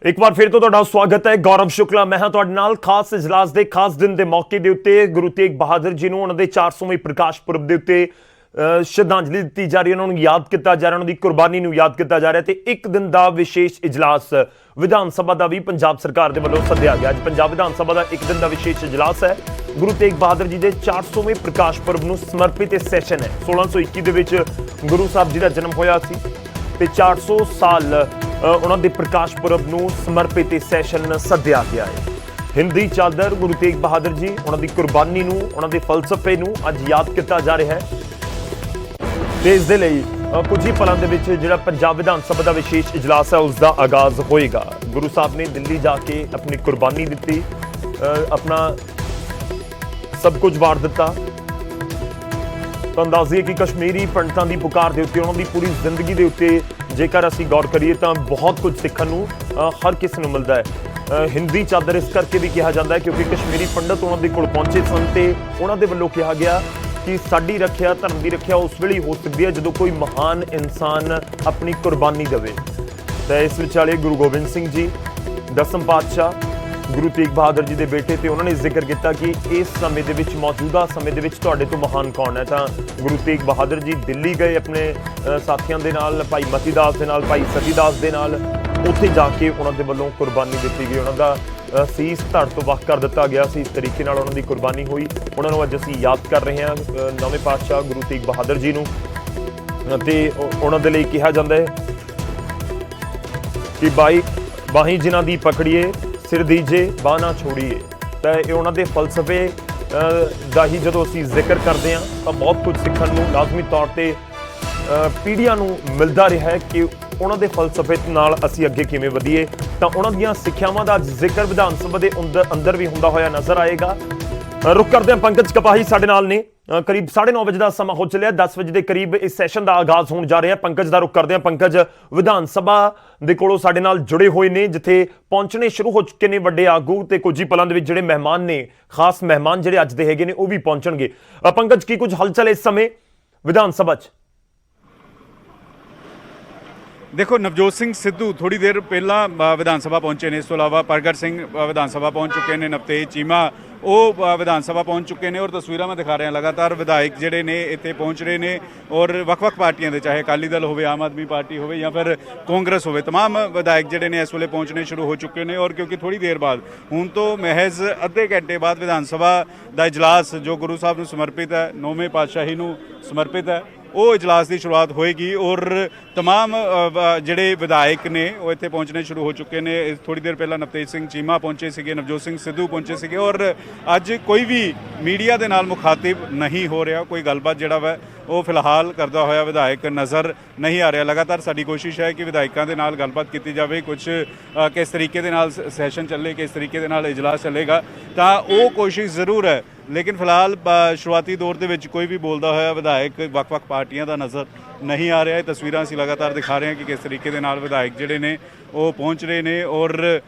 एक बार फिर तो तुहाडा स्वागत है। गौरव शुक्ला मैं हाँ तुहाडे नाल। खास इजलास के खास दिन के मौके के उत्ते गुरु तेग बहादुर जी नूं उन्हां दे 400वें प्रकाश पुरब के उत्ते श्रद्धांजलि दी जा रही है, उन्होंने याद किया जा रहा, उन्होंने कुर्बानी नूं याद किया जा रहा है। तो एक दिन का विशेष इजलास विधान सभा का भी पंजाब सरकार के वालों सद्या गया। अज पंजाब विधान सभा का एक दिन का विशेष इजलास है। गुरु तेग बहादुर जी के 400वें प्रकाश पुरब नूं समर्पित यह सैशन है। 1621 दे विच गुरु साहब जी का जन्म होया सी ते 400 साल उन्होंने प्रकाश पुरब नूं समर्पित यह सैशन सद्या गया है। हिंदी चादर गुरु तेग बहादुर जी उन्होंने कुर्बानी नूं उन्होंने फलसफे नूं अज याद किया जा रहा है। इस दे लई कुछ ही पलों के जो पंजाब विधान सभा का विशेष इजलास है उसका आगाज होएगा। गुरु साहब ने दिल्ली जाके अपनी कुर्बानी दी, अपना सब कुछ वार दिता। तो अंदाजे कि कश्मीरी पंडितों की पुकार के उत्ते उन्होंने पूरी जिंदगी के उत्ते जेकर असीं गौर करिए तो बहुत कुछ सीखण नूं हर किसी नूं मिलता है। हिंदी चादर इस करके भी कहा जाता है क्योंकि कश्मीरी पंडित उन्होंने कोल पहुंचे सन ते उन्हां दे वल्लों कहा गया कि साडी रखिया धर्म की रखिया उस वेले हो सकती है जो कोई महान इंसान अपनी कुर्बानी देवे। तो इस विचाले गुरु गोबिंद सिंह जी 10वें पातशाह गुरु तेग बहादुर जी के बेटे थे, उन्होंने जिक्र किया कि इस समय के विच मौजूदा समय के विच तुहाडे तो महान कौन है। तो गुरु तेग बहादुर जी दिल्ली गए अपने साथियों के नाल, भाई मती दास के नाल, भाई सती दास के नाल, उत्थे जाके उन्होंने वालों कुर्बानी दी गई। उन्होंने सीस धड़ तो वख कर दिता गया सी। इस तरीके नाल उन्होंने कुर्बानी हुई। उन्होंने अज असीं याद कर रहे हैं 9वें पातशाह गुरु तेग बहादुर जी नूं। ते उन्हां दे लई कहा जाता है कि बाही जिन्हां दी पकड़िए सिर दीजे बाह ना छोड़िए। तो ये उन्होंने फलसफे का ही जो असीं जिक्र करते हैं तो बहुत कुछ सीखण नूं लाजमी तौर पर पीढ़ियां नूं मिलता रहा है कि उन्होंने फलसफे नाल असीं अगे किवें वधीए। तो उन्होंने दीयां सिक्ख्यावां दा जिक्र विधान सभा के अंदर भी हुंदा होया नज़र आएगा। रुक करते हैं, पंकज कपाही साडे नाल ने। करीब 9:30 बजे का समा हो चलिया, 10 बजे के करीब इस सैशन का आगाज होने जा रहा है। पंकज का रुख करते हैं। पंकज विधान सभा के कोलों साडे नाल जुड़े हुए ने, जिथे पहुंचने शुरू हो चुके हैं वड्डे आगू ते कुछ ही पलों दे विच जिहड़े मेहमान ने, खास मेहमान जिहड़े अज दे हैगे ने वो भी पहुंचणगे। पंकज की कुछ हलचल इस समय विधान सभा च? देखो, नवजोत सिंह सिद्धू थोड़ी देर पहला विधान सभा पहुंचे ने। इस तो इलावा प्रगट सिंह विधान सभा पहुंच चुके हैं, नवतेज चीमा वो विधान सभा पहुंच चुके हैं। और तस्वीरां मैं दिखा रहा लगातार विधायक जिहड़े ने इत्थे पहुंच रहे हैं और वक्-वक् पार्टियां दे, चाहे अकाली दल होवे, आम आदमी पार्टी होवे या फिर कांग्रेस होवे, तमाम विधायक जिहड़े ने इस वेले पहुंचने शुरू हो चुके हैं। और क्योंकि थोड़ी देर बाद हुण तो महज अद्धे घंटे बाद विधान सभा का इजलास जो गुरु साहब नूं समर्पित है, 9वें पातशाही नूं समर्पित है, वो इजलास की शुरुआत होएगी। और तमाम जिहड़े विधायक ने वो इत्थे पहुंचने शुरू हो चुके हैं। थोड़ी देर पहला नवतेज सिंह चीमा पहुंचे सीगे, नवजोत सिंह सिद्धू पहुंचे सीगे। और अज कोई भी मीडिया के नाल मुखातिब नहीं हो रहा, कोई गलबात जिहड़ा वा वो फिलहाल करता होया विधायक नज़र नहीं आ रहा। लगातार साडी कोशिश है कि विधायकों के नाल गलबात की जाए, कुछ किस तरीके दे नाल सैशन चले, किस तरीके दे नाल इजलास चलेगा, तो वो कोशिश जरूर है। लेकिन फिलहाल शुरुआती दौर के कोई भी बोलता होया विधायक वक्-वक् पार्टियां का नज़र नहीं आ रहा है। तस्वीरां असीं लगातार दिखा रहे हैं कि किस तरीके दे नाल विधायक जिहड़े ने वो पहुंच रहे हैं। और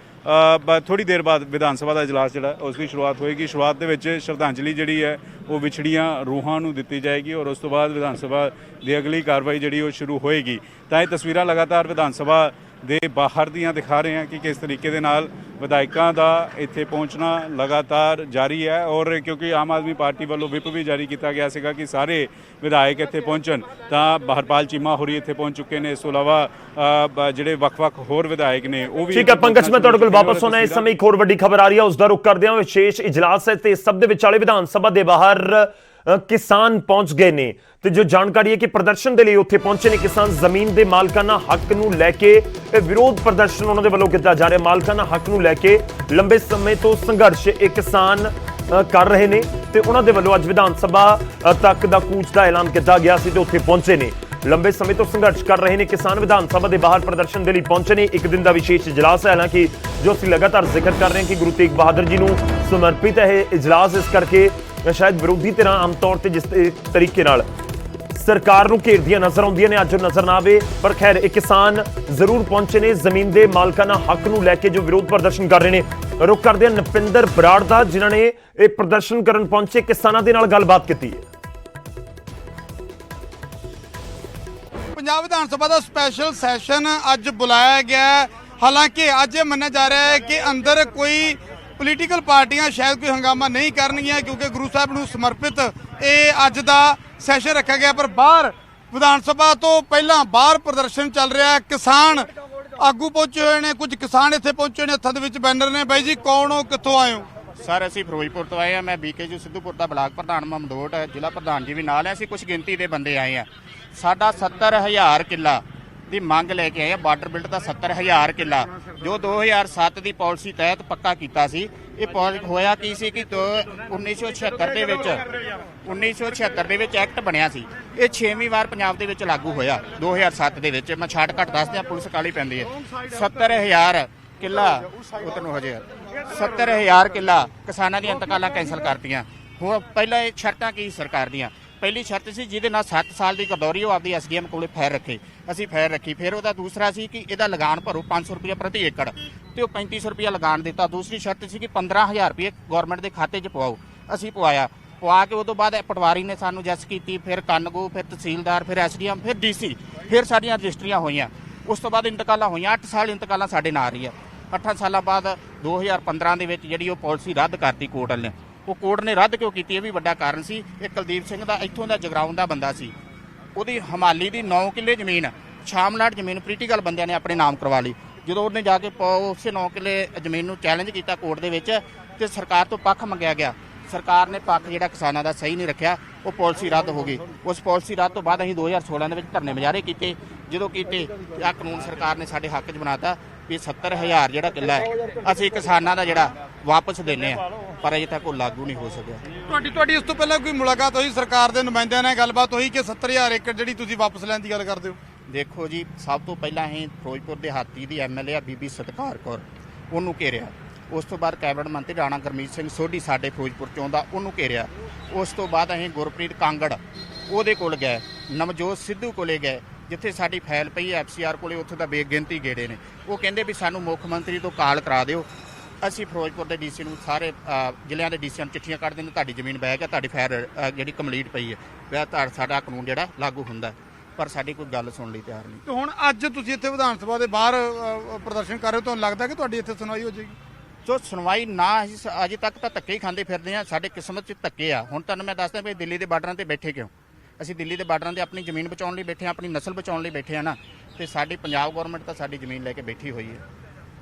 थोड़ी देर बाद विधान सभा का इजलास जिहड़ा उसकी शुरुआत होएगी। शुरुआत दे श्रद्धांजलि जिहड़ी है वो विछड़ियां रूहां नूं दित्ती जाएगी और उस तो बाद विधान सभा की अगली कार्रवाई जिहड़ी वो शुरू होएगी। तां ये तस्वीरां लगातार विधान सभा दे बाहर दियां दिखा रहे हैं कि किस तरीके दे नाल विधायकों का इत्थे पहुंचना लगातार जारी है। और क्योंकि आम आदमी पार्टी वालों विप भी जारी किया गया सीगा कि सारे विधायक इत्थे पहुंचन, तां हरपाल चीमा होरी इत्थे पहुंच चुके हैं। इस तो इलावा जिहड़े वक्-वक् होर विधायक ने वो भी। ठीक है पंकज, मैं तुहाडे कोल वापस होना। इस समय एक होर वड्डी खबर आ रही है, उसका रुख करदे हां। विशेष इजलास है ते सब दे विचाले विधान सभा दे बाहर किसान पहुंच गए ने। तो जो जानकारी है कि प्रदर्शन के लिए उत्थे पहुंचे ने किसान, जमीन के मालकाना हक नूं लैके विरोध प्रदर्शन उन्होंने वालों किया जा रहा है। मालकाना हक नूं लैके लंबे समय तो संघर्ष एक किसान कर रहे हैं तो उन्होंने वालों अज विधान सभा तक दा कूच का ऐलान किया गया सी ते उत्थे पहुंचे ने। लंबे समय तो संघर्ष कर रहे हैं किसान, विधान सभा के बाहर प्रदर्शन के लिए पहुंचे ने। एक दिन का विशेष इजलास है, हालांकि जो असीं लगातार जिक्र कर रहे हैं कि गुरु तेग बहादुर जी नूं समर्पित है इजलास, इस करके शायद विरोधी धिरां आम तौर पर जिस तरीके नाल सरकार नूं घेरदियां नजर आउंदियां ने, अज नजर ना आवे। पर खैर एक किसान जरूर पहुंचे ने जमीन के मालकाना हक नूं लैके जो विरोध प्रदर्शन कर रहे हैं। रुख करदे हां नपिंदर बराड़ दा, जिन्हां ने ये प्रदर्शन करन पहुंचे किसानां दे नाल गलबात कीती है। पंजाब विधान सभा का स्पैशल सैशन अज बुलाया गया ਹਾਲਾਂਕਿ ਅੱਜ ਇਹ ਮੰਨਿਆ ਜਾ ਰਿਹਾ ਹੈ ਕਿ ਅੰਦਰ ਕੋਈ ਪੋਲੀਟੀਕਲ ਪਾਰਟੀਆਂ ਸ਼ਾਇਦ ਕੋਈ ਹੰਗਾਮਾ ਨਹੀਂ ਕਰਨਗੀਆਂ, ਕਿਉਂਕਿ ਗੁਰੂ ਸਾਹਿਬ ਨੂੰ ਸਮਰਪਿਤ ਇਹ ਅੱਜ ਦਾ ਸੈਸ਼ਨ ਰੱਖਿਆ ਗਿਆ। ਪਰ ਬਾਹਰ ਵਿਧਾਨ ਸਭਾ ਤੋਂ ਪਹਿਲਾਂ ਬਾਹਰ ਪ੍ਰਦਰਸ਼ਨ ਚੱਲ ਰਿਹਾ ਹੈ। ਕਿਸਾਨ ਆਗੂ ਪਹੁੰਚੇ ਹੋਏ ਨੇ, ਕੁਝ ਕਿਸਾਨ ਇੱਥੇ ਪਹੁੰਚੇ ਨੇ, ਹੱਥਾਂ ਦੇ ਵਿੱਚ ਬੈਨਰ ਨੇ। ਬਾਈ ਜੀ ਕੌਣ ਹੋ, ਕਿੱਥੋਂ ਆਏ ਹੋ? ਸਰ ਅਸੀਂ ਫਿਰੋਜ਼ਪੁਰ ਤੋਂ ਆਏ ਆ। ਮੈਂ BKG ਸਿੱਧੂਪੁਰ ਦਾ ਬਲਾਕ ਪ੍ਰਧਾਨ ਮਮਦੋਟ, ਜ਼ਿਲ੍ਹਾ ਪ੍ਰਧਾਨ ਜੀ ਵੀ ਨਾਲ ਹੈ। ਅਸੀਂ ਕੁਝ ਗਿਣਤੀ ਦੇ ਬੰਦੇ ਆਏ ਆ। ਸਾਡਾ 70,000 ਕਿੱਲਾ ਦੀ ਮੰਗ ਲੈ ਕੇ ਆਏ ਆ। ਬਾਰਡਰ ਬਿਲਟ ਦਾ 70,000 ਕਿੱਲਾ ਜੋ 2007 ਦੀ ਪਾਲਿਸੀ ਤਹਿਤ ਪੱਕਾ ਕੀਤਾ ਸੀ। ਇਹ ਹੋਇਆ ਕੀ ਸੀ ਕਿ 1976 ਦੇ ਵਿੱਚ ਐਕਟ ਬਣਿਆ ਸੀ। ਇਹ 6ਵੀਂ ਵਾਰ ਪੰਜਾਬ ਦੇ ਵਿੱਚ ਲਾਗੂ ਹੋਇਆ 2007 ਦੇ ਵਿੱਚ। ਮੈਂ ਸ਼ਾਰਟਕਟ ਦੱਸਦਿਆਂ, ਪੁਲਿਸ ਕਾਲੀ ਪੈਂਦੀ ਹੈ। 70,000 ਕਿੱਲਾ ਉਤਰ ਨੂੰ ਹਜੇ 70,000 ਕਿੱਲਾ ਕਿਸਾਨਾਂ ਦੀਆਂ ਇੰਤਕਾਲਾਂ ਕੈਂਸਲ ਕਰਤੀਆਂ। ਹੁਣ ਪਹਿਲਾਂ ਇਹ ਸ਼ਰਤਾਂ ਕੀ ਸਰਕਾਰ ਦੀਆਂ? ਪਹਿਲੀ ਸ਼ਰਤ ਸੀ ਜਿਹਦੇ ਨਾਲ 7 ਸਾਲ ਦੀ ਗਰਦੌਰੀ ਉਹ ਆਪਦੀ SDM ਕੋਲੇ ਫਾਇਰ ਰੱਖੇ। ਅਸੀਂ ਫਾਇਰ ਰੱਖੀ। ਫਿਰ ਉਹਦਾ ਦੂਸਰਾ ਸੀ ਕਿ ਇਹਦਾ ਲਗਾਨ ਭਰੋ 500 ਰੁਪਏ ਪ੍ਰਤੀ ਏਕੜ, ਤੇ ਉਹ 3500 ਰੁਪਏ ਲਗਾਨ ਦਿੱਤਾ। ਦੂਸਰੀ ਸ਼ਰਤ ਸੀ ਕਿ 15,000 ਰੁਪਏ ਗਵਰਨਮੈਂਟ ਦੇ ਖਾਤੇ 'ਚ ਪਵਾਓ। ਅਸੀਂ ਪਵਾ ਕੇ ਉਦੋਂ ਬਾਅਦ ਪਟਵਾਰੀ ਨੇ ਸਾਨੂੰ ਜੱਜ ਕੀਤੀ, ਫਿਰ ਕਾਨੂੰਗੋ, ਫਿਰ ਤਹਿਸੀਲਦਾਰ, ਫਿਰ SDM, ਫਿਰ DC, ਫਿਰ ਸਾਡੀਆਂ ਰਜਿਸਟਰੀਆਂ ਹੋਈਆਂ। ਉਸ ਤੋਂ ਬਾਅਦ ਇੰਤਕਾਲਾਂ ਹੋਈਆਂ। 8 ਸਾਲ ਇੰਤਕਾਲਾਂ ਸਾਡੇ ਨਾਲ ਰਹੀ ਆ। 8 ਸਾਲਾਂ ਬਾਅਦ 2015 ਦੇ ਵਿੱਚ ਜਿਹੜੀ ਉਹ ਪਾਲਿਸੀ ਰੱਦ ਕਰਤੀ ਕੋਰਟ ਨੇ। ਉਹ ਕੋਰਟ ਨੇ ਰੱਦ ਕਿਉਂ ਕੀਤੀ? ਇਹ ਵੀ ਵੱਡਾ ਕਾਰਨ ਸੀ। ਇਹ ਕੁਲਦੀਪ ਸਿੰਘ ਦਾ ਇੱਥੋਂ ਦਾ ਜਗਰਾਉਂ ਦਾ ਬੰਦਾ ਸੀ। ਉਹਦੀ ਹਮਾਲੀ ਦੀ 9 ਕਿੱਲੇ ਜ਼ਮੀਨ, ਸ਼ਾਮਲਾਟ ਜ਼ਮੀਨ ਪੋਲੀਟੀਕਲ ਬੰਦਿਆਂ ਨੇ ਆਪਣੇ ਨਾਮ ਕਰਵਾ ਲਈ। ਜਦੋਂ ਉਹਨੇ ਜਾ ਕੇ ਉਸੇ 9 ਕਿੱਲੇ ਜ਼ਮੀਨ ਨੂੰ ਚੈਲੰਜ ਕੀਤਾ ਕੋਰਟ ਦੇ ਵਿੱਚ, ਤੇ ਸਰਕਾਰ ਤੋਂ ਪੱਖ ਮੰਗਿਆ ਗਿਆ। ਸਰਕਾਰ ਨੇ ਪੱਖ ਜਿਹੜਾ ਕਿਸਾਨਾਂ ਦਾ ਸਹੀ ਨਹੀਂ ਰੱਖਿਆ। ਉਹ ਪਾਲਿਸੀ ਰੱਦ ਹੋ ਗਈ। ਉਸ ਪਾਲਿਸੀ ਰੱਦ ਤੋਂ ਬਾਅਦ ਅਸੀਂ 2016 ਦੇ ਵਿੱਚ ਧਰਨੇ ਮੁਜ਼ਾਹਰੇ ਕੀਤੇ। ਜਦੋਂ ਕੀਤੇ ਆਹ ਕਾਨੂੰਨ ਸਰਕਾਰ ਨੇ ਸਾਡੇ ਹੱਕ 'ਚ ਬਣਾਤਾ ਵੀ 70,000 ਜਿਹੜਾ ਕਿੱਲਾ ਹੈ ਅਸੀਂ ਕਿਸਾਨਾਂ ਦਾ ਜਿਹੜਾ ਵਾਪਸ ਦਿੰਨੇ ਆ, ਪਰ ਅਜੇ ਤੱਕ ਉਹ ਲਾਗੂ ਨਹੀਂ ਹੋ ਸਕਿਆ। ਤੁਹਾਡੀ ਇਸ ਤੋਂ ਪਹਿਲਾਂ ਕੋਈ ਮੁਲਾਕਾਤ ਹੋਈ ਸਰਕਾਰ ਦੇ ਨੁਮਾਇੰਦਿਆਂ ਨਾਲ, ਗੱਲਬਾਤ ਹੋਈ ਕਿ 70,000 ਏਕੜ ਜਿਹੜੀ ਤੁਸੀਂ ਵਾਪਸ ਲੈਣ ਦੀ ਗੱਲ ਕਰਦੇ ਹੋ? ਦੇਖੋ ਜੀ, ਸਭ ਤੋਂ ਪਹਿਲਾਂ ਅਸੀਂ ਫਿਰੋਜ਼ਪੁਰ ਦਿਹਾਤੀ ਦੀ MLA ਬੀਬੀ ਸਤਕਾਰ ਕੌਰ, ਉਹਨੂੰ ਘੇਰਿਆ। ਉਸ ਤੋਂ ਬਾਅਦ ਕੈਬਨਿਟ ਮੰਤਰੀ ਰਾਣਾ ਗੁਰਮੀਤ ਸਿੰਘ ਸੋਢੀ ਸਾਡੇ ਫਿਰੋਜ਼ਪੁਰ ਚੋਂ ਦਾ, ਉਹਨੂੰ ਘੇਰਿਆ। ਉਸ ਤੋਂ ਬਾਅਦ ਅਸੀਂ ਗੁਰਪ੍ਰੀਤ ਕਾਂਗੜ ਉਹਦੇ ਕੋਲ ਗਏ, ਨਵਜੋਤ ਸਿੱਧੂ ਕੋਲੇ ਗਏ, ਜਿੱਥੇ ਸਾਡੀ ਫਾਈਲ ਪਈ ਹੈ FCR ਕੋਲੇ। ਉੱਥੇ ਦਾ ਬੇਗਿਣਤੀ ਗੇੜੇ ਨੇ। ਉਹ ਕਹਿੰਦੇ ਵੀ ਸਾਨੂੰ ਮੁੱਖ ਮੰਤਰੀ ਤੋਂ ਕਾਲ ਕਰਾ ਦਿਓ। ਅਸੀਂ ਫਿਰੋਜ਼ਪੁਰ ਦੇ DC ਨੂੰ, ਸਾਰੇ ਜ਼ਿਲ੍ਹਿਆਂ ਦੇ DCਆਂ ਨੂੰ ਚਿੱਠੀਆਂ ਕੱਢ ਦਿੰਦੇ, ਤੁਹਾਡੀ ਜ਼ਮੀਨ ਬਹਿ ਗਿਆ, ਤੁਹਾਡੀ ਫਾਈਲ ਜਿਹੜੀ ਕੰਪਲੀਟ ਪਈ ਹੈ, ਸਾਡਾ ਕਾਨੂੰਨ ਜਿਹੜਾ ਲਾਗੂ ਹੁੰਦਾ। ਪਰ ਸਾਡੀ ਕੋਈ ਗੱਲ ਸੁਣਨ ਲਈ ਤਿਆਰ ਨਹੀਂ। ਤੇ ਹੁਣ ਅੱਜ ਤੁਸੀਂ ਇੱਥੇ ਵਿਧਾਨ ਸਭਾ ਦੇ ਬਾਹਰ ਪ੍ਰਦਰਸ਼ਨ ਕਰ ਰਹੇ ਹੋ, ਤੁਹਾਨੂੰ ਲੱਗਦਾ ਕਿ ਤੁਹਾਡੀ ਇੱਥੇ ਸੁਣਵਾਈ ਹੋ ਜਾਏਗੀ? ਸੋ ਸੁਣਵਾਈ ਨਾ, ਅਸੀਂ ਅਜੇ ਤੱਕ ਤਾਂ ਧੱਕੇ ਹੀ ਖਾਂਦੇ ਫਿਰਦੇ ਆ। ਸਾਡੇ ਕਿਸਮਤ 'ਚ ਧੱਕੇ ਆ। ਹੁਣ ਤੁਹਾਨੂੰ ਮੈਂ ਦੱਸਦਾ ਵੀ ਦਿੱਲੀ ਦੇ ਬਾਰਡਰਾਂ ਤੇ ਬੈਠੇ ਕਿਉਂ? ਅਸੀਂ ਦਿੱਲੀ ਦੇ ਬਾਰਡਰਾਂ ਤੇ ਆਪਣੀ ਜ਼ਮੀਨ ਬਚਾਉਣ ਲਈ ਬੈਠੇ ਆ, ਆਪਣੀ ਨਸਲ ਬਚਾਉਣ ਲਈ ਬੈਠੇ ਆ ਨਾ। ਤੇ ਸਾਡੀ ਪੰਜਾਬ ਗਵਰਨਮੈਂਟ ਤਾਂ ਸਾਡੀ ਜ਼ਮੀਨ ਲੈ ਕੇ ਬੈਠੀ ਹੋਈ ਹੈ।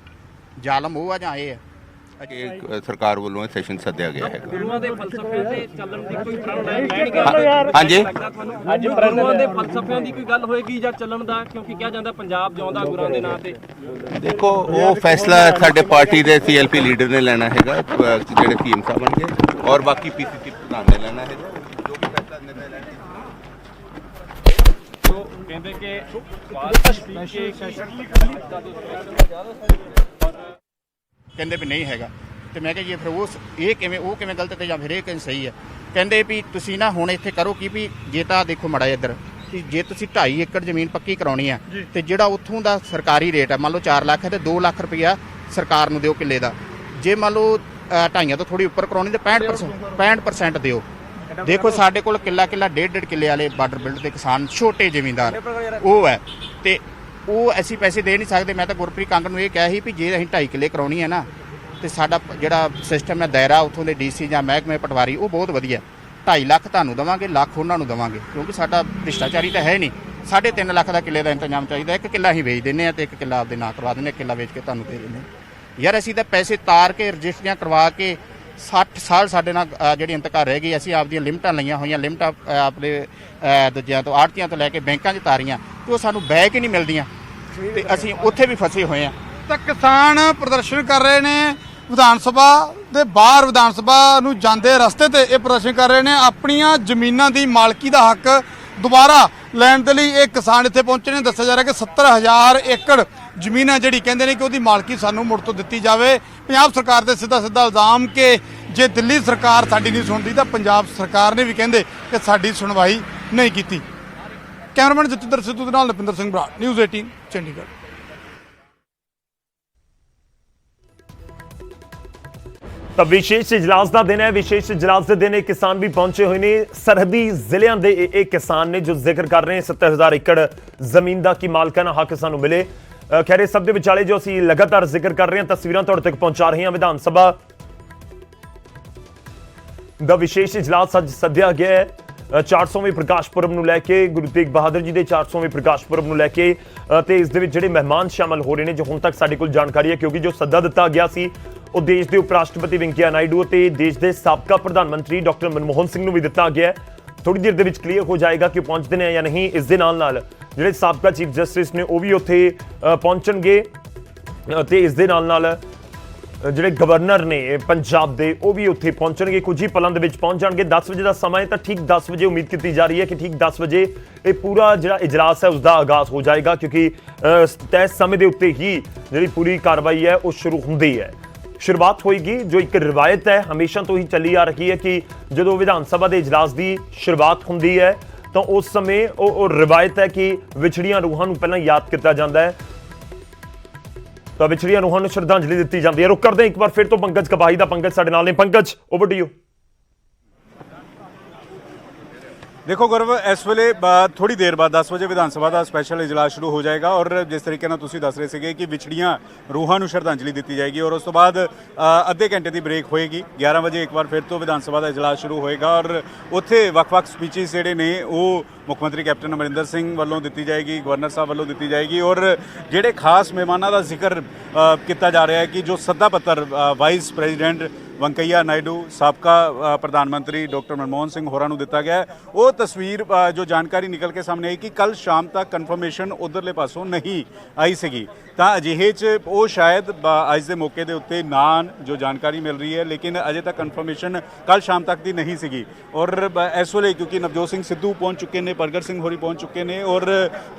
ਜ਼ਾਲਮ ਉਹ ਆ ਜਾਂ ਇਹ ਆ? ਸਰਕਾਰ ਵੱਲੋਂ ਇਹ ਸੈਸ਼ਨ ਸੱਦਿਆ ਗਿਆ ਹੈ। ਗੁਰੂਆਂ ਦੇ ਫਲਸਫੇ ਤੇ ਚੱਲਣ ਦੀ ਕੋਈ ਪ੍ਰਣ ਲੈਣਗੇ? ਹਾਂਜੀ, ਅੱਜ ਗੁਰੂਆਂ ਦੇ ਫਲਸਫਿਆਂ ਦੀ ਕੋਈ ਗੱਲ ਹੋਏਗੀ ਜਾਂ ਚੱਲਣ ਦਾ? ਕਿਉਂਕਿ ਕਿਹਾ ਜਾਂਦਾ ਪੰਜਾਬ ਜਿਉਂਦਾ ਗੁਰਾਂ ਦੇ ਨਾਂ ਤੇ। ਦੇਖੋ ਉਹ ਫੈਸਲਾ ਸਾਡੇ ਪਾਰਟੀ ਦੇ CLP ਲੀਡਰ ਨੇ ਲੈਣਾ ਹੈਗਾ, ਜਿਹੜੇ CM ਸਾਹਿਬ ਬਣਗੇ, ਔਰ ਬਾਕੀ PCC ਪ੍ਰਧਾਨ ਨੇ ਲੈਣਾ ਹੈਗਾ। ਜੋ ਵੀ ਫੈਸਲਾ ਨਿਰਣੈ ਲੈਣਗੇ। ਕਹਿੰਦੇ ਕਿ ਕਹਿੰਦੇ ਵੀ ਨਹੀਂ ਹੈਗਾ। ਤੇ ਮੈਂ ਕਿਹਾ ਜੀ ਫਿਰ ਉਹ ਕਿਵੇਂ ਗਲਤ ਤੇ ਜਾਂ ਫਿਰ ਇਹ ਕਿਵੇਂ ਸਹੀ ਹੈ? ਕਹਿੰਦੇ ਵੀ ਤੁਸੀਂ ਨਾ ਹੁਣ ਇੱਥੇ ਕਰੋ ਕੀ ਵੀ, ਜੇ ਤਾਂ ਦੇਖੋ ਮੜਾ ਇੱਧਰ, ਕਿ ਜੇ ਤੁਸੀਂ 2.5 ਏਕੜ ਜ਼ਮੀਨ ਪੱਕੀ ਕਰਾਉਣੀ ਆ, ਤੇ ਜਿਹੜਾ ਉੱਥੋਂ ਦਾ ਸਰਕਾਰੀ ਰੇਟ ਹੈ, ਮੰਨ ਲਓ 4 ਲੱਖ ਹੈ, ਤੇ 2 ਲੱਖ ਰੁਪਇਆ ਸਰਕਾਰ ਨੂੰ ਦਿਓ ਕਿੱਲੇ ਦਾ। ਜੇ ਮੰਨ ਲਓ 2.5 ਤੋਂ ਥੋੜੀ ਉੱਪਰ ਕਰਾਉਣੀ ਤੇ 65% ਦਿਓ। ਦੇਖੋ ਸਾਡੇ ਕੋਲ ਕਿੱਲਾ 1.5 ਕਿੱਲੇ ਵਾਲੇ ਬਾਰਡਰ ਬਿਲਟ ਦੇ ਕਿਸਾਨ, ਛੋਟੇ ਜ਼ਿਮੀਂਦਾਰ ਉਹ ਹੈ, ਤੇ ਉਹ ਅਸੀਂ ਪੈਸੇ ਦੇ ਨਹੀਂ ਸਕਦੇ। ਮੈਂ ਤਾਂ ਗੁਰਪ੍ਰੀਤ ਕਾਂਗੜ ਨੂੰ ਇਹ ਕਿਹਾ ਸੀ ਵੀ ਜੇ ਅਸੀਂ 2.5 ਕਿੱਲੇ ਕਰਾਉਣੀ ਹੈ ਨਾ, ਤੇ ਸਾਡਾ ਜਿਹੜਾ ਸਿਸਟਮ ਹੈ, ਦਾਇਰਾ ਉੱਥੋਂ ਦੇ DC ਜਾਂ ਮਹਿਕਮੇ ਪਟਵਾਰੀ, ਉਹ ਬਹੁਤ ਵਧੀਆ। 2.5 ਲੱਖ ਤੁਹਾਨੂੰ ਦੇਵਾਂਗੇ, ਲੱਖ ਉਹਨਾਂ ਨੂੰ ਦੇਵਾਂਗੇ, ਕਿਉਂਕਿ ਸਾਡਾ ਭ੍ਰਿਸ਼ਟਾਚਾਰੀ ਤਾਂ ਹੈ ਨਹੀਂ। 3.5 ਲੱਖ ਦਾ ਕਿੱਲੇ ਦਾ ਇੰਤਜ਼ਾਮ ਚਾਹੀਦਾ। 1 ਕਿੱਲਾ ਅਸੀਂ ਵੇਚ ਦਿੰਦੇ ਹਾਂ ਤੇ 1 ਕਿੱਲਾ ਆਪਦੇ ਨਾਂ ਕਰਵਾ ਦਿੰਦੇ, 1 ਕਿੱਲਾ ਵੇਚ ਕੇ ਤੁਹਾਨੂੰ ਦੇ ਦਿੰਦੇ ਯਾਰ। ਅਸੀਂ ਤਾਂ ਪੈਸੇ ਤਾਰ ਕੇ ਰਜਿਸਟਰੀਆਂ ਕਰਵਾ ਕੇ 60 ਸਾਲ ਸਾਡੇ ਨਾਲ ਜਿਹੜੀ ਇੰਤਕਾਲ ਰਹਿ ਗਈ। ਅਸੀਂ ਆਪਦੀਆਂ ਲਿਮਟਾਂ ਲਈਆਂ ਹੋਈਆਂ, ਲਿਮਟਾਂ ਆਪਣੇ ਦੂਜਿਆਂ ਤੋਂ, ਆੜਤੀਆਂ ਤੋਂ ਲੈ ਕੇ ਬੈਂਕਾਂ 'ਚ ਤਾਰੀਆਂ, ਤੇ ਉਹ ਸਾਨੂੰ ਬੈਕ ਹੀ ਨਹੀਂ ਮਿਲਦੀਆਂ, ਤੇ ਅਸੀਂ ਉੱਥੇ ਵੀ ਫਸੇ ਹੋਏ ਆ। ਤਾਂ ਕਿਸਾਨ ਪ੍ਰਦਰਸ਼ਨ ਕਰ ਰਹੇ ਨੇ ਵਿਧਾਨ ਸਭਾ ਦੇ ਬਾਹਰ। ਵਿਧਾਨ ਸਭਾ ਨੂੰ ਜਾਂਦੇ ਰਸਤੇ ਤੇ ਇਹ ਪ੍ਰਦਰਸ਼ਨ ਕਰ ਰਹੇ ਨੇ। ਆਪਣੀਆਂ ਜ਼ਮੀਨਾਂ ਦੀ ਮਾਲਕੀ ਦਾ ਹੱਕ ਦੁਬਾਰਾ ਲੈਣ ਦੇ ਲਈ ਇਹ ਕਿਸਾਨ ਇੱਥੇ ਪਹੁੰਚੇ ਨੇ। ਦੱਸਿਆ ਜਾ ਰਿਹਾ ਕਿ 70,000 ਏਕੜ ਜ਼ਮੀਨ ਹੈ ਜਿਹੜੀ ਕਹਿੰਦੇ ਨੇ ਕਿ ਉਹਦੀ ਮਾਲਕੀ ਸਾਨੂੰ ਮੁੜ ਤੋਂ ਦਿੱਤੀ ਜਾਵੇ। ਪੰਜਾਬ ਸਰਕਾਰ ਦੇ ਸਿੱਧਾ ਇਲਜ਼ਾਮ ਕਿ ਜੇ ਦਿੱਲੀ ਸਰਕਾਰ ਸਾਡੀ ਨਹੀਂ ਸੁਣਦੀ ਤਾਂ ਪੰਜਾਬ ਸਰਕਾਰ ਨੇ ਵੀ ਕਹਿੰਦੇ ਕਿ ਸਾਡੀ ਸੁਣਵਾਈ ਨਹੀਂ ਕੀਤੀ। ਕੈਮਰਾਮੈਨ ਜਤਿੰਦਰ ਸਿੱਧੂ ਦੇ ਨਾਲ ਨਪਿੰਦਰ ਸਿੰਘ ਬਰਾੜ, ਨਿਊਜ਼ 18 ਚੰਡੀਗੜ੍ਹ। ਤਾਂ ਵਿਸ਼ੇਸ਼ ਇਜਲਾਸ ਦਾ ਦਿਨ ਹੈ। ਵਿਸ਼ੇਸ਼ ਇਜਲਾਸ ਦੇ ਦਿਨ ਇਹ ਕਿਸਾਨ ਵੀ ਪਹੁੰਚੇ ਹੋਏ ਨੇ। ਸਰਹੱਦੀ ਜ਼ਿਲ੍ਹਿਆਂ ਦੇ ਇਹ ਕਿਸਾਨ ਨੇ ਜੋ ਜ਼ਿਕਰ ਕਰ ਰਹੇ 70,000 ਏਕੜ ਜ਼ਮੀਨ ਦਾ ਕਿ ਮਾਲਕਾਨਾ ਹੱਕ ਸਾਨੂੰ ਮਿਲੇ। ਖੈਰ ਇਸ ਸਭ ਦੇ ਵਿਚਾਲੇ ਜੋ ਅਸੀਂ ਲਗਾਤਾਰ ਜ਼ਿਕਰ ਕਰ ਰਹੇ ਹਾਂ, ਤਸਵੀਰਾਂ ਤੁਹਾਡੇ ਤੱਕ ਪਹੁੰਚਾ ਰਹੇ ਹਾਂ। ਵਿਧਾਨ ਸਭਾ ਦਾ ਵਿਸ਼ੇਸ਼ ਇਜਲਾਸ ਅੱਜ ਸੱਦਿਆ ਗਿਆ ਹੈ 400ਵੇਂ ਪ੍ਰਕਾਸ਼ ਪੁਰਬ ਨੂੰ ਲੈ ਕੇ, ਗੁਰੂ ਤੇਗ ਬਹਾਦਰ ਜੀ ਦੇ 400ਵੇਂ ਪ੍ਰਕਾਸ਼ ਪੁਰਬ ਨੂੰ ਲੈ ਕੇ, ਤੇ ਇਸ ਦੇ ਵਿੱਚ ਜਿਹੜੇ ਮਹਿਮਾਨ ਸ਼ਾਮਲ ਹੋ ਰਹੇ ਨੇ, ਜੋ ਹੁਣ ਤੱਕ ਸਾਡੇ ਕੋਲ ਜਾਣਕਾਰੀ ਹੈ, ਕਿਉਂਕਿ ਜੋ ਸੱਦਾ ਦਿੱਤਾ ਗਿਆ ਸੀ ਉਹ ਦੇਸ਼ ਦੇ ਉਪ ਰਾਸ਼ਟਰਪਤੀ ਵੈਂਕਈਆ ਨਾਇਡੂ ਅਤੇ ਦੇਸ਼ ਦੇ ਸਾਬਕਾ ਪ੍ਰਧਾਨ ਮੰਤਰੀ ਡਾਕਟਰ ਮਨਮੋਹਨ ਸਿੰਘ ਨੂੰ ਵੀ ਦਿੱਤਾ ਗਿਆ ਹੈ। ਥੋੜੀ ਦੇਰ ਦੇ ਵਿੱਚ ਕਲੀਅਰ ਹੋ ਜਾਏਗਾ ਕਿ ਉਹ ਪਹੁੰਚਦੇ ਨੇ ਜਾਂ ਨਹੀਂ। ਇਸ ਦੇ ਨਾਲ ਜਿਹੜੇ ਸਾਬਕਾ ਚੀਫ ਜਸਟਿਸ ਨੇ ਉਹ ਵੀ ਉੱਥੇ ਪਹੁੰਚਣਗੇ ਤੇ ਇਸ ਦੇ ਨਾਲ ਜਿਹੜੇ ਗਵਰਨਰ ਨੇ ਪੰਜਾਬ ਦੇ ਉਹ ਵੀ ਉੱਥੇ ਪਹੁੰਚਣਗੇ, ਕੁਝ ਹੀ ਪਲਾਂ ਦੇ ਵਿੱਚ ਪਹੁੰਚ ਜਾਣਗੇ। 10 ਵਜੇ ਦਾ ਸਮਾਂ ਹੈ ਤਾਂ ਠੀਕ 10 ਵਜੇ ਉਮੀਦ ਕੀਤੀ ਜਾ ਰਹੀ ਹੈ ਕਿ ਠੀਕ 10 ਵਜੇ ਇਹ ਪੂਰਾ ਜਿਹੜਾ ਇਜਲਾਸ ਹੈ ਉਸ ਦਾ ਆਗਾਜ਼ ਹੋ ਜਾਏਗਾ, ਕਿਉਂਕਿ ਤੈਅ ਸਮੇਂ ਦੇ ਉੱਤੇ ਹੀ ਜਿਹੜੀ ਪੂਰੀ ਕਾਰਵਾਈ ਹੈ ਉਹ ਸ਼ੁਰੂ ਹੁੰਦੀ ਹੈ। ਸ਼ੁਰੂਆਤ ਹੋਏਗੀ, ਜੋ ਇੱਕ ਰਿਵਾਇਤ ਹੈ ਹਮੇਸ਼ਾ ਤੋਂ ਹੀ ਚੱਲੀ ਆ ਰਹੀ ਹੈ ਕਿ ਜਦੋਂ ਵਿਧਾਨ ਸਭਾ ਦੇ ਇਜਲਾਸ ਦੀ ਸ਼ੁਰੂਆਤ ਹੁੰਦੀ ਹੈ ਤਾਂ ਉਸ ਸਮੇਂ ਉਹ ਰਿਵਾਇਤ ਹੈ ਕਿ ਵਿਛੜੀਆਂ ਰੂਹਾਂ ਨੂੰ ਪਹਿਲਾਂ ਯਾਦ ਕੀਤਾ ਜਾਂਦਾ ਹੈ, ਤਾਂ ਵਿਛੜੀਆਂ ਰੂਹਾਂ ਨੂੰ ਸ਼ਰਧਾਂਜਲੀ ਦਿੱਤੀ ਜਾਂਦੀ ਹੈ। ਰੁਕ ਕਰਦੇ ਹਾਂ ਇੱਕ ਵਾਰ ਫਿਰ ਤੋਂ ਪੰਕਜ ਕਬਾਹੀ ਦਾ। ਪੰਕਜ ਸਾਡੇ ਨਾਲ ਨੇ। Pankaj, over to you. देखो गौरव, इस वेले थोड़ी देर बाद 10 ਵਜੇ ਵਿਧਾਨ ਸਭਾ ਦਾ ਸਪੈਸ਼ਲ ਇਜਲਾਸ ਸ਼ੁਰੂ ਹੋ ਜਾਏਗਾ ਔਰ ਜਿਸ ਤਰੀਕੇ ਨਾਲ ਤੁਸੀਂ ਦੱਸ ਰਹੇ ਸੀਗੇ ਕਿ ਵਿਛੜੀਆਂ ਰੂਹਾਂ ਨੂੰ ਸ਼ਰਧਾਂਜਲੀ ਦਿੱਤੀ ਜਾਏਗੀ ਔਰ ਉਸ ਤੋਂ ਬਾਅਦ ਅੱਧੇ ਘੰਟੇ ਦੀ ਬ੍ਰੇਕ ਹੋਏਗੀ। 11 ਵਜੇ ਇੱਕ ਵਾਰ ਫਿਰ ਤੋਂ ਵਿਧਾਨ ਸਭਾ ਦਾ ਇਜਲਾਸ ਸ਼ੁਰੂ ਹੋਏਗਾ ਔਰ ਉੱਥੇ ਵੱਖ-ਵੱਖ ਸਪੀਚਿਸ ਜਿਹੜੇ ਨੇ ਉਹ ਮੁੱਖ ਮੰਤਰੀ ਕੈਪਟਨ ਅਮਰਿੰਦਰ ਸਿੰਘ ਵੱਲੋਂ ਦਿੱਤੀ ਜਾਏਗੀ, ਗਵਰਨਰ ਸਾਹਿਬ ਵੱਲੋਂ ਦਿੱਤੀ ਜਾਏਗੀ ਔਰ ਜਿਹੜੇ ਖਾਸ ਮਹਿਮਾਨਾਂ ਦਾ ਜ਼ਿਕਰ ਕੀਤਾ ਜਾ ਰਿਹਾ ਹੈ ਕਿ ਜੋ ਸੱਦਾ ਪੱਤਰ ਵਾਈਸ ਪ੍ਰੈਜ਼ੀਡੈਂਟ ਵੈਂਕਈਆ ਨਾਇਡੂ, ਸਾਬਕਾ ਪ੍ਰਧਾਨ ਮੰਤਰੀ ਡਾਕਟਰ ਮਨਮੋਹਨ ਸਿੰਘ ਹੋਰਾਂ ਨੂੰ ਦਿੱਤਾ ਗਿਆ, ਉਹ ਤਸਵੀਰ ਜੋ ਜਾਣਕਾਰੀ ਨਿਕਲ ਕੇ ਸਾਹਮਣੇ ਆਈ ਕਿ ਕੱਲ ਸ਼ਾਮ ਤੱਕ ਕਨਫਰਮੇਸ਼ਨ ਉਧਰਲੇ ਪਾਸੋਂ ਨਹੀਂ ਆਈ ਸੀਗੀ, ਤਾਂ ਅਜਿਹੇ 'ਚ ਉਹ ਸ਼ਾਇਦ ਅੱਜ ਦੇ ਮੌਕੇ ਦੇ ਉੱਤੇ ਨਾਨ ਜੋ ਜਾਣਕਾਰੀ ਮਿਲ ਰਹੀ ਹੈ, ਲੇਕਿਨ ਅਜੇ ਤੱਕ ਕਨਫਰਮੇਸ਼ਨ ਕੱਲ ਸ਼ਾਮ ਤੱਕ ਦੀ ਨਹੀਂ ਸੀਗੀ। ਔਰ ਇਸ ਵੇਲੇ ਕਿਉਂਕਿ ਨਵਜੋਤ ਸਿੰਘ ਸਿੱਧੂ ਪਹੁੰਚ ਚੁੱਕੇ ਨੇ, ਪ੍ਰਗਟ ਸਿੰਘ ਹੋਰੀ ਪਹੁੰਚ ਚੁੱਕੇ ਨੇ ਔਰ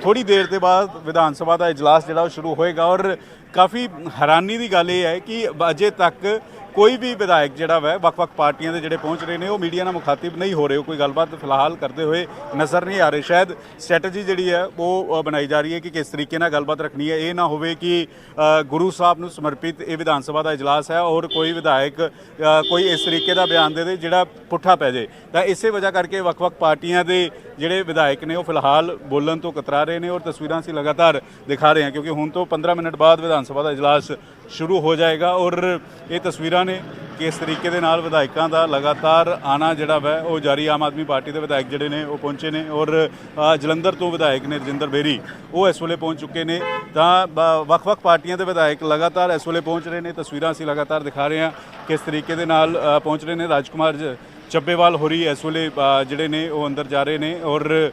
ਥੋੜੀ ਦੇਰ ਦੇ ਬਾਅਦ ਵਿਧਾਨ ਸਭਾ ਦਾ ਇਜਲਾਸ ਜਿਹੜਾ ਉਹ ਸ਼ੁਰੂ ਹੋਏਗਾ ਔਰ ਕਾਫੀ ਹੈਰਾਨੀ ਦੀ ਗੱਲ ਇਹ ਹੈ ਕਿ ਅਜੇ ਤੱਕ ਕੋਈ ਵੀ ਵਿਧਾਇਕ ਜਿਹੜਾ ਵਾ ਵੱਖ-ਵੱਖ ਪਾਰਟੀਆਂ ਦੇ ਜਿਹੜੇ ਪਹੁੰਚ ਰਹੇ ਨੇ ਉਹ ਮੀਡੀਆ ਨਾਲ ਮੁਖਾਤਿਬ ਨਹੀਂ ਹੋ ਰਹੇ, ਕੋਈ ਗੱਲਬਾਤ ਫਿਲਹਾਲ ਕਰਦੇ ਹੋਏ ਨਜ਼ਰ ਨਹੀਂ ਆ ਰਹੇ। ਸ਼ਾਇਦ ਸਟ੍ਰੈਟਜੀ ਜਿਹੜੀ ਹੈ ਉਹ ਬਣਾਈ ਜਾ ਰਹੀ ਹੈ ਕਿ ਕਿਸ ਤਰੀਕੇ ਨਾਲ ਗੱਲਬਾਤ ਰੱਖਣੀ ਹੈ। ਇਹ ਨਾ ਹੋਵੇ ਕਿ ਗੁਰੂ ਸਾਹਿਬ ਨੂੰ ਸਮਰਪਿਤ ਇਹ ਵਿਧਾਨ ਸਭਾ ਦਾ ਇਜਲਾਸ ਹੈ ਔਰ ਕੋਈ ਵਿਧਾਇਕ ਕੋਈ ਇਸ ਤਰੀਕੇ ਦਾ ਬਿਆਨ ਦੇ ਜਿਹੜਾ ਪੁੱਠਾ ਪੈ ਜਾਏ, ਤਾਂ ਇਸੇ ਵਜ੍ਹਾ ਕਰਕੇ ਵੱਖ-ਵੱਖ ਪਾਰਟੀਆਂ ਦੇ ਜਿਹੜੇ ਵਿਧਾਇਕ ਨੇ ਉਹ ਫਿਲਹਾਲ ਬੋਲਣ ਤੋਂ ਕਤਰਾ ਰਹੇ ਨੇ ਔਰ ਤਸਵੀਰਾਂ ਅਸੀਂ ਲਗਾਤਾਰ ਦਿਖਾ ਰਹੇ ਹਾਂ ਕਿਉਂਕਿ ਹੁਣ ਤੋਂ 15 ਮਿੰਟ ਬਾਅਦ ਵਿਧਾਨ ਸਭਾ ਦਾ ਇਜਲਾਸ ਸ਼ੁਰੂ ਹੋ ਜਾਏਗਾ ਔਰ ਇਹ ਤਸਵੀਰਾਂ ਨੇ ਕਿ ਇਸ ਤਰੀਕੇ ਦੇ ਨਾਲ ਵਿਧਾਇਕਾਂ ਦਾ ਲਗਾਤਾਰ ਆਣਾ ਜਿਹੜਾ ਵੈ ਉਹ ਜਾਰੀ। ਆਮ ਆਦਮੀ ਪਾਰਟੀ ਦੇ ਵਿਧਾਇਕ ਜਿਹੜੇ ਨੇ ਉਹ ਪਹੁੰਚੇ ਨੇ ਔਰ ਜਲੰਧਰ ਤੋਂ ਵਿਧਾਇਕ ਨੇ ਰਜਿੰਦਰ ਬੇਰੀ, ਉਹ ਇਸ ਵੇਲੇ ਪਹੁੰਚ ਚੁੱਕੇ ਨੇ, ਤਾਂ ਵੱਖ-ਵੱਖ ਪਾਰਟੀਆਂ ਦੇ ਵਿਧਾਇਕ ਲਗਾਤਾਰ ਇਸ ਵੇਲੇ ਪਹੁੰਚ ਰਹੇ ਨੇ। ਤਸਵੀਰਾਂ ਅਸੀਂ ਲਗਾਤਾਰ ਦਿਖਾ ਰਹੇ ਹਾਂ ਕਿਸ ਤਰੀਕੇ ਦੇ ਨਾਲ ਪਹੁੰਚ ਰਹੇ ਨੇ। ਰਾਜਕੁਮਾਰ ਚੱਬੇਵਾਲ ਹੋਰੀ ਇਸ ਵੇਲੇ ਜਿਹੜੇ ਨੇ ਉਹ ਅੰਦਰ ਜਾ ਰਹੇ ਨੇ ਔਰ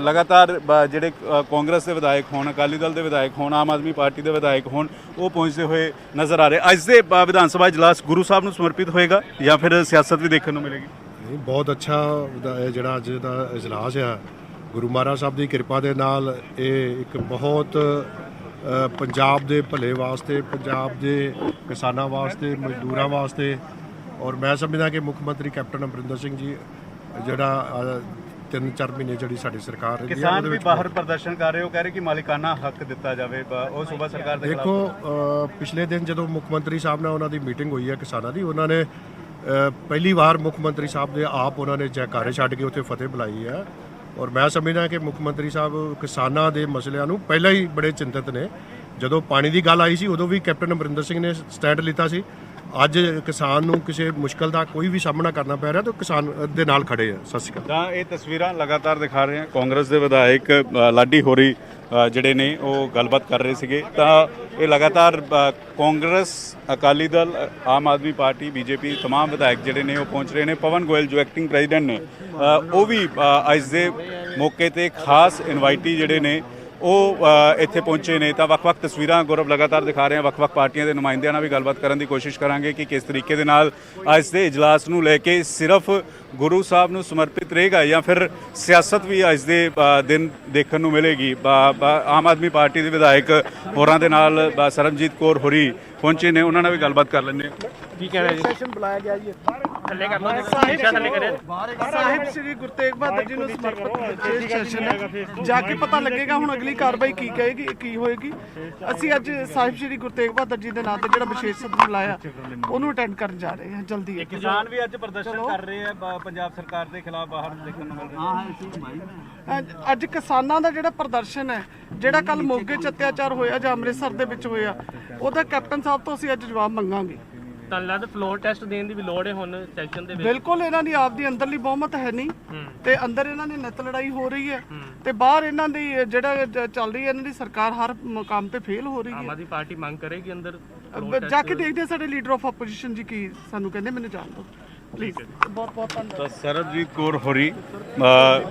ਲਗਾਤਾਰ ਜਿਹੜੇ ਕਾਂਗਰਸ ਦੇ ਵਿਧਾਇਕ ਹੋਣ, ਅਕਾਲੀ ਦਲ ਦੇ ਵਿਧਾਇਕ ਹੋਣ, ਆਮ ਆਦਮੀ ਪਾਰਟੀ ਦੇ ਵਿਧਾਇਕ ਹੋਣ, ਉਹ ਪਹੁੰਚਦੇ ਹੋਏ ਨਜ਼ਰ ਆ ਰਹੇ। ਅੱਜ ਦੇ ਵਿਧਾਨ ਸਭਾ ਇਜਲਾਸ ਗੁਰੂ ਸਾਹਿਬ ਨੂੰ ਸਮਰਪਿਤ ਹੋਏਗਾ ਜਾਂ ਫਿਰ ਸਿਆਸਤ ਵੀ ਦੇਖਣ ਨੂੰ ਮਿਲੇਗੀ? ਨਹੀਂ, ਬਹੁਤ ਅੱਛਾ ਜਿਹੜਾ ਅੱਜ ਦਾ ਇਜਲਾਸ ਆ, ਗੁਰੂ ਮਹਾਰਾਜ ਸਾਹਿਬ ਦੀ ਕਿਰਪਾ ਦੇ ਨਾਲ ਇਹ ਇੱਕ ਬਹੁਤ ਪੰਜਾਬ ਦੇ ਭਲੇ ਵਾਸਤੇ, ਪੰਜਾਬ ਦੇ ਕਿਸਾਨਾਂ ਵਾਸਤੇ, ਮਜ਼ਦੂਰਾਂ ਵਾਸਤੇ ਔਰ ਮੈਂ ਸਮਝਦਾ ਕਿ ਮੁੱਖ ਮੰਤਰੀ ਕੈਪਟਨ ਅਮਰਿੰਦਰ ਸਿੰਘ ਜੀ ਜਿਹੜਾ 3-4 ਮਹੀਨੇ ਜਿਹੜੀ ਸਾਡੀ ਸਰਕਾਰ ਰਹੀ ਹੈ ਕਿਸਾਨ ਵੀ ਬਾਹਰ ਪ੍ਰਦਰਸ਼ਨ ਕਰ ਰਹੇ ਹੋ, ਕਹਿ ਰਹੇ ਕਿ ਮਾਲਿਕਾਨਾ ਹੱਕ ਦਿੱਤਾ ਜਾਵੇ, ਉਹ ਸੂਬਾ ਸਰਕਾਰ ਦੇ ਖਿਲਾਫ। ਦੇਖੋ, ਪਿਛਲੇ ਦਿਨ ਜਦੋਂ ਮੁੱਖ ਮੰਤਰੀ ਸਾਹਿਬ ਨਾਲ ਉਹਨਾਂ ਦੀ ਮੀਟਿੰਗ ਹੋਈ ਹੈ ਕਿਸਾਨਾਂ ਦੀ, ਉਹਨਾਂ ਨੇ ਪਹਿਲੀ ਵਾਰ ਮੁੱਖ ਮੰਤਰੀ ਸਾਹਿਬ ਦੇ ਆਪ ਉਹਨਾਂ ਨੇ ਜੈਕਾਰੇ ਛੱਡ ਕੇ ਉੱਥੇ ਫਤਿਹ ਬੁਲਾਈ ਹੈ ਔਰ ਮੈਂ ਸਮਝਦਾ ਕਿ ਮੁੱਖ ਮੰਤਰੀ ਸਾਹਿਬ ਕਿਸਾਨਾਂ ਦੇ ਮਸਲਿਆਂ ਨੂੰ ਪਹਿਲਾਂ ਹੀ ਬੜੇ ਚਿੰਤਤ ਨੇ। ਜਦੋਂ ਪਾਣੀ ਦੀ ਗੱਲ ਆਈ ਸੀ ਉਦੋਂ ਵੀ ਕੈਪਟਨ ਅਮਰਿੰਦਰ ਸਿੰਘ ਨੇ ਸਟੈਂਡ ਲਿੱਤਾ ਸੀ। ਅੱਜ ਕਿਸਾਨ ਨੂੰ ਕਿਸੇ ਮੁਸ਼ਕਲ ਦਾ ਕੋਈ ਵੀ ਸਾਹਮਣਾ ਕਰਨਾ ਪੈ ਰਿਹਾ ਤਾਂ ਕਿਸਾਨ ਦੇ ਨਾਲ ਖੜੇ ਆ। ਸਤਿ ਸ਼੍ਰੀ ਅਕਾਲ। ਤਾਂ ਇਹ ਤਸਵੀਰਾਂ ਲਗਾਤਾਰ ਦਿਖਾ ਰਹੇ ਹਾਂ। ਕਾਂਗਰਸ ਦੇ ਵਿਧਾਇਕ ਲਾਡੀ ਹੋਰੀ ਜਿਹੜੇ ਨੇ ਉਹ ਗੱਲਬਾਤ ਕਰ ਰਹੇ ਸੀਗੇ, ਤਾਂ ਇਹ ਲਗਾਤਾਰ ਕਾਂਗਰਸ, ਅਕਾਲੀ ਦਲ, ਆਮ ਆਦਮੀ ਪਾਰਟੀ, ਬੀਜੇਪੀ ਤਮਾਮ ਵਿਧਾਇਕ ਜਿਹੜੇ ਨੇ ਉਹ ਪਹੁੰਚ ਰਹੇ ਨੇ। ਪਵਨ ਗੋਇਲ ਜੋ ਐਕਟਿੰਗ ਪ੍ਰੈਜ਼ੀਡੈਂਟ ਨੇ ਉਹ ਵੀ ਅੱਜ ਦੇ ਮੌਕੇ ਤੇ ਖਾਸ ਇਨਵਾਈਟੀ ਜਿਹੜੇ ਨੇ ਉਹ ਇੱਥੇ ਪਹੁੰਚੇ ਨੇ। ਤਾਂ ਵੱਖ-ਵੱਖ ਤਸਵੀਰਾਂ ਗੌਰਵ ਲਗਾਤਾਰ ਦਿਖਾ ਰਹੇ ਹਾਂ। ਵੱਖ-ਵੱਖ ਪਾਰਟੀਆਂ ਦੇ ਨੁਮਾਇੰਦਿਆਂ ਨਾਲ ਵੀ ਗੱਲਬਾਤ ਕਰਨ ਦੀ ਕੋਸ਼ਿਸ਼ ਕਰਾਂਗੇ ਕਿ ਕਿਸ ਤਰੀਕੇ ਦੇ ਨਾਲ ਅੱਜ ਦੇ ਇਜਲਾਸ ਨੂੰ ਲੈ ਕੇ ਸਿਰਫ ਗੁਰੂ ਸਾਹਿਬ ਨੂੰ ਸਮਰਪਿਤ ਰਹੇਗਾ ਜਾਂ ਫਿਰ ਸਿਆਸਤ ਵੀ ਅੱਜ ਦੇ ਦਿਨ ਦੇਖਣ ਨੂੰ ਮਿਲੇਗੀ। ਆਮ ਆਦਮੀ ਪਾਰਟੀ ਦੇ ਵਿਧਾਇਕ ਹੋਰਾਂ ਦੇ ਨਾਲ ਸਰਬਜੀਤ ਕੌਰ ਹੋਰੀ ਪਹੁੰਚੇ ਨੇ, ਉਹਨਾਂ ਨਾਲ ਵੀ ਗੱਲਬਾਤ ਕਰ ਲੈਂਦੇ ਹਾਂ। ਕੀ ਕਹਿਣਾ ਜੀ? ਸੈਸ਼ਨ ਬੁਲਾਇਆ ਗਿਆ ਜੀ। ਸਾਹਿਬ ਸ੍ਰੀ ਗੁਰੂ ਤੇਗ ਬਹਾਦਰ ਜੀ ਨੂੰ ਸਮਰਪਿਤ ਵਿਸ਼ੇਸ਼ ਸੈਸ਼ਨ ਹੈ। ਜਾ ਕੇ ਪਤਾ ਲੱਗੇਗਾ ਹੁਣ ਅਗਲੀ ਕਾਰਵਾਈ ਕੀ ਕਹੇਗੀ, ਕੀ ਹੋਏਗੀ। ਅਸੀਂ ਅੱਜ ਸਾਹਿਬ ਸ੍ਰੀ ਗੁਰੂ ਤੇਗ ਬਹਾਦਰ ਜੀ ਦੇ ਨਾਂ ਤੇ ਜਿਹੜਾ ਵਿਸ਼ੇਸ਼ ਸਦਨ ਬੁਲਾਇਆ ਉਹਨੂੰ ਅਟੈਂਡ ਕਰਨ ਜਾ ਰਹੇ ਹਾਂ ਜਲਦੀ। ਕਿਸਾਨ ਵੀ ਅੱਜ ਪ੍ਰਦਰਸ਼ਨ ਕਰ ਰਹੇ ਆ ਪੰਜਾਬ ਸਰਕਾਰ ਦੇ ਖਿਲਾਫ ਬਾਹਰ ਦੇਖਣ ਨੂੰ ਮਿਲ ਰਿਹਾ। ਅੱਜ ਕਿਸਾਨਾਂ ਦਾ ਜਿਹੜਾ ਪ੍ਰਦਰਸ਼ਨ ਹੈ, ਜਿਹੜਾ ਕੱਲ ਮੋਗੇ 'ਚ ਅਤਿਆਚਾਰ ਹੋਇਆ ਜਾਂ ਅੰਮ੍ਰਿਤਸਰ ਦੇ ਵਿੱਚ ਹੋਇਆ, ਉਹਦਾ ਕੈਪਟਨ ਸਾਹਿਬ ਤੋਂ ਅਸੀਂ ਅੱਜ ਜਵਾਬ ਮੰਗਾਂਗੇ। ਤਾਂ ਲੱਗਦਾ ਫਲੋਰ ਟੈਸਟ ਦੇਣ ਦੀ ਵੀ ਲੋੜ ਹੈ ਹੁਣ ਸੈਸ਼ਨ ਦੇ ਵਿੱਚ। ਬਿਲਕੁਲ, ਇਹਨਾਂ ਦੀ ਆਪਦੀ ਅੰਦਰਲੀ ਬਹੁਮਤ ਹੈ ਨਹੀਂ ਤੇ ਅੰਦਰ ਇਹਨਾਂ ਦੀ ਨਿੱਤ ਲੜਾਈ ਹੋ ਰਹੀ ਹੈ ਤੇ ਬਾਹਰ ਇਹਨਾਂ ਦੀ ਜਿਹੜਾ ਚੱਲ ਰਹੀ ਹੈ, ਇਹਨਾਂ ਦੀ ਸਰਕਾਰ ਹਰ ਮੁਕਾਮ ਤੇ ਫੇਲ ਹੋ ਰਹੀ ਆਮ ਹੈ। ਆਦਮੀ ਪਾਰਟੀ ਮੰਗ ਕਰੇਗੀ ਅੰਦਰ ਜਾ ਕੇ ਦੇਖਦੇ ਹਾਂ ਸਾਡੇ ਲੀਡਰ ਆਫ ਆਪੋਜੀਸ਼ਨ ਜੀ ਕੀ ਸਾਨੂੰ ਕਹਿੰਦੇ, ਮੈਨੂੰ ਜਾਣ ਦਿਓ ਪਲੀਜ਼। ਬਹੁਤ ਬਹੁਤ ਧੰਨਵਾਦ। ਤਾਂ ਸਰਬਜੀਤ ਕੌਰ ਹੋਰੀ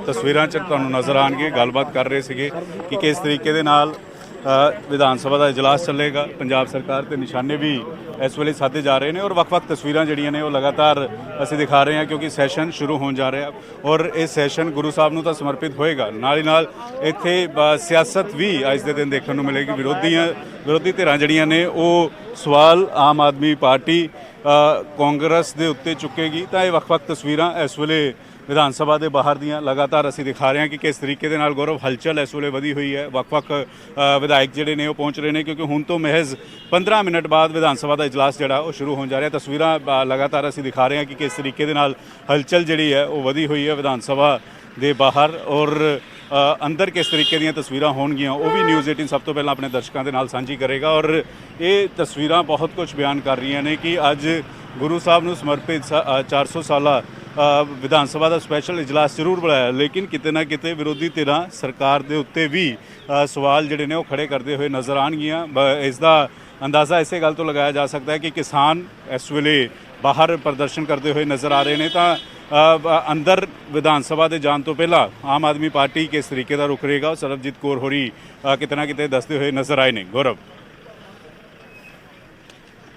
ਤਸਵੀਰਾਂ 'ਚ ਤੁਹਾਨੂੰ ਨਜ਼ਰ ਆਣਗੇ, ਗੱਲਬਾਤ ਕਰ ਰਹੇ ਸੀਗੇ ਕਿ ਕਿਸ ਤਰੀਕੇ ਦੇ ਨਾਲ ਵਿਧਾਨ ਸਭਾ ਦਾ ਇਜਲਾਸ ਚੱਲੇਗਾ। ਪੰਜਾਬ ਸਰਕਾਰ ਤੇ ਨਿਸ਼ਾਨੇ ਵੀ ਇਸ ਵੇਲੇ ਸਾਧੇ ਜਾ ਰਹੇ ਨੇ ਔਰ ਵੱਖ-ਵੱਖ ਤਸਵੀਰਾਂ ਜਿਹੜੀਆਂ ਨੇ ਉਹ ਲਗਾਤਾਰ ਅਸੀਂ ਦਿਖਾ ਰਹੇ ਹਾਂ ਕਿਉਂਕਿ ਸੈਸ਼ਨ ਸ਼ੁਰੂ ਹੋਣ ਜਾ ਰਿਹਾ ਔਰ ਇਹ ਸੈਸ਼ਨ ਗੁਰੂ ਸਾਹਿਬ ਨੂੰ ਤਾਂ ਸਮਰਪਿਤ ਹੋਏਗਾ। ਨਾਲ ਹੀ ਨਾਲ ਇੱਥੇ ਸਿਆਸਤ ਵੀ ਅੱਜ ਦੇ ਦਿਨ ਦੇਖਣ ਨੂੰ ਮਿਲੇਗੀ। ਵਿਰੋਧੀ ਧਿਰਾਂ ਜਿਹੜੀਆਂ ਨੇ ਉਹ ਸਵਾਲ ਆਮ ਆਦਮੀ ਪਾਰਟੀ ਕਾਂਗਰਸ ਦੇ ਉੱਤੇ ਚੁੱਕੇਗੀ। ਤਾਂ ਇਹ ਵੱਖ-ਵੱਖ ਤਸਵੀਰਾਂ ਇਸ ਵੇਲੇ ਵਿਧਾਨ ਸਭਾ ਦੇ ਬਾਹਰ ਦੀਆਂ ਲਗਾਤਾਰ ਅਸੀਂ ਦਿਖਾ ਰਹੇ ਹਾਂ ਕਿ ਕਿਸ ਤਰੀਕੇ ਦੇ ਨਾਲ ਗੌਰਵ ਹਲਚਲ ਇਸ ਵੇਲੇ ਵਧੀ ਹੋਈ ਹੈ। ਵੱਖ-ਵੱਖ ਵਿਧਾਇਕ ਜਿਹੜੇ ਨੇ ਉਹ ਪਹੁੰਚ ਰਹੇ ਨੇ ਕਿਉਂਕਿ ਹੁਣ ਤੋਂ ਮਹਿਜ਼ 15 ਮਿੰਟ ਬਾਅਦ ਵਿਧਾਨ ਸਭਾ ਦਾ ਇਜਲਾਸ ਜਿਹੜਾ ਉਹ ਸ਼ੁਰੂ ਹੋਣ ਜਾ ਰਿਹਾ। ਤਸਵੀਰਾਂ ਲਗਾਤਾਰ ਅਸੀਂ ਦਿਖਾ ਰਹੇ ਹਾਂ ਕਿ ਕਿਸ ਤਰੀਕੇ ਦੇ ਨਾਲ ਹਲਚਲ ਜਿਹੜੀ ਹੈ ਉਹ ਵਧੀ ਹੋਈ ਹੈ ਵਿਧਾਨ ਸਭਾ ਦੇ ਬਾਹਰ ਔਰ ਅੰਦਰ ਕਿਸ ਤਰੀਕੇ ਦੀਆਂ ਤਸਵੀਰਾਂ ਹੋਣਗੀਆਂ ਉਹ ਵੀ ਨਿਊਜ਼ 18 ਸਭ ਤੋਂ ਪਹਿਲਾਂ ਆਪਣੇ ਦਰਸ਼ਕਾਂ ਦੇ ਨਾਲ ਸਾਂਝੀ ਕਰੇਗਾ ਔਰ ਇਹ ਤਸਵੀਰਾਂ ਬਹੁਤ ਕੁਝ ਬਿਆਨ ਕਰ ਰਹੀਆਂ ਨੇ ਕਿ ਅੱਜ ਗੁਰੂ ਸਾਹਿਬ ਨੂੰ ਸਮਰਪਿਤ 400 ਸਾਲਾ ਵਿਧਾਨ ਸਭਾ ਦਾ ਸਪੈਸ਼ਲ ਇਜਲਾਸ ਜ਼ਰੂਰ ਬੁਲਾਇਆ, ਲੇਕਿਨ ਕਿਤੇ ਨਾ ਕਿਤੇ ਵਿਰੋਧੀ ਧਿਰਾਂ ਸਰਕਾਰ ਦੇ ਉੱਤੇ ਵੀ ਸਵਾਲ ਜਿਹੜੇ ਨੇ ਉਹ ਖੜੇ ਕਰਦੇ ਹੋਏ ਨਜ਼ਰ ਆਉਣਗੀਆਂ। ਇਸ ਦਾ ਅੰਦਾਜ਼ਾ ਇਸੇ ਗੱਲ ਤੋਂ ਲਗਾਇਆ ਜਾ ਸਕਦਾ ਹੈ ਕਿ ਕਿਸਾਨ ਇਸ ਵੇਲੇ ਬਾਹਰ ਪ੍ਰਦਰਸ਼ਨ ਕਰਦੇ ਹੋਏ ਨਜ਼ਰ ਆ ਰਹੇ ਨੇ ਤਾਂ ਅੰਦਰ ਵਿਧਾਨ ਸਭਾ ਦੇ ਜਾਣ ਤੋਂ ਪਹਿਲਾਂ ਆਮ ਆਦਮੀ ਪਾਰਟੀ ਕਿਸ ਤਰੀਕੇ ਦਾ ਰੁਖ ਰਹੇਗਾ ਉਹ ਸਰਬਜੀਤ ਕੌਰ ਹੋਰੀ ਕਿਤੇ ਨਾ ਕਿਤੇ ਦੱਸਦੇ ਹੋਏ ਨਜ਼ਰ ਆਏ ਨੇ। ਗੌਰਵ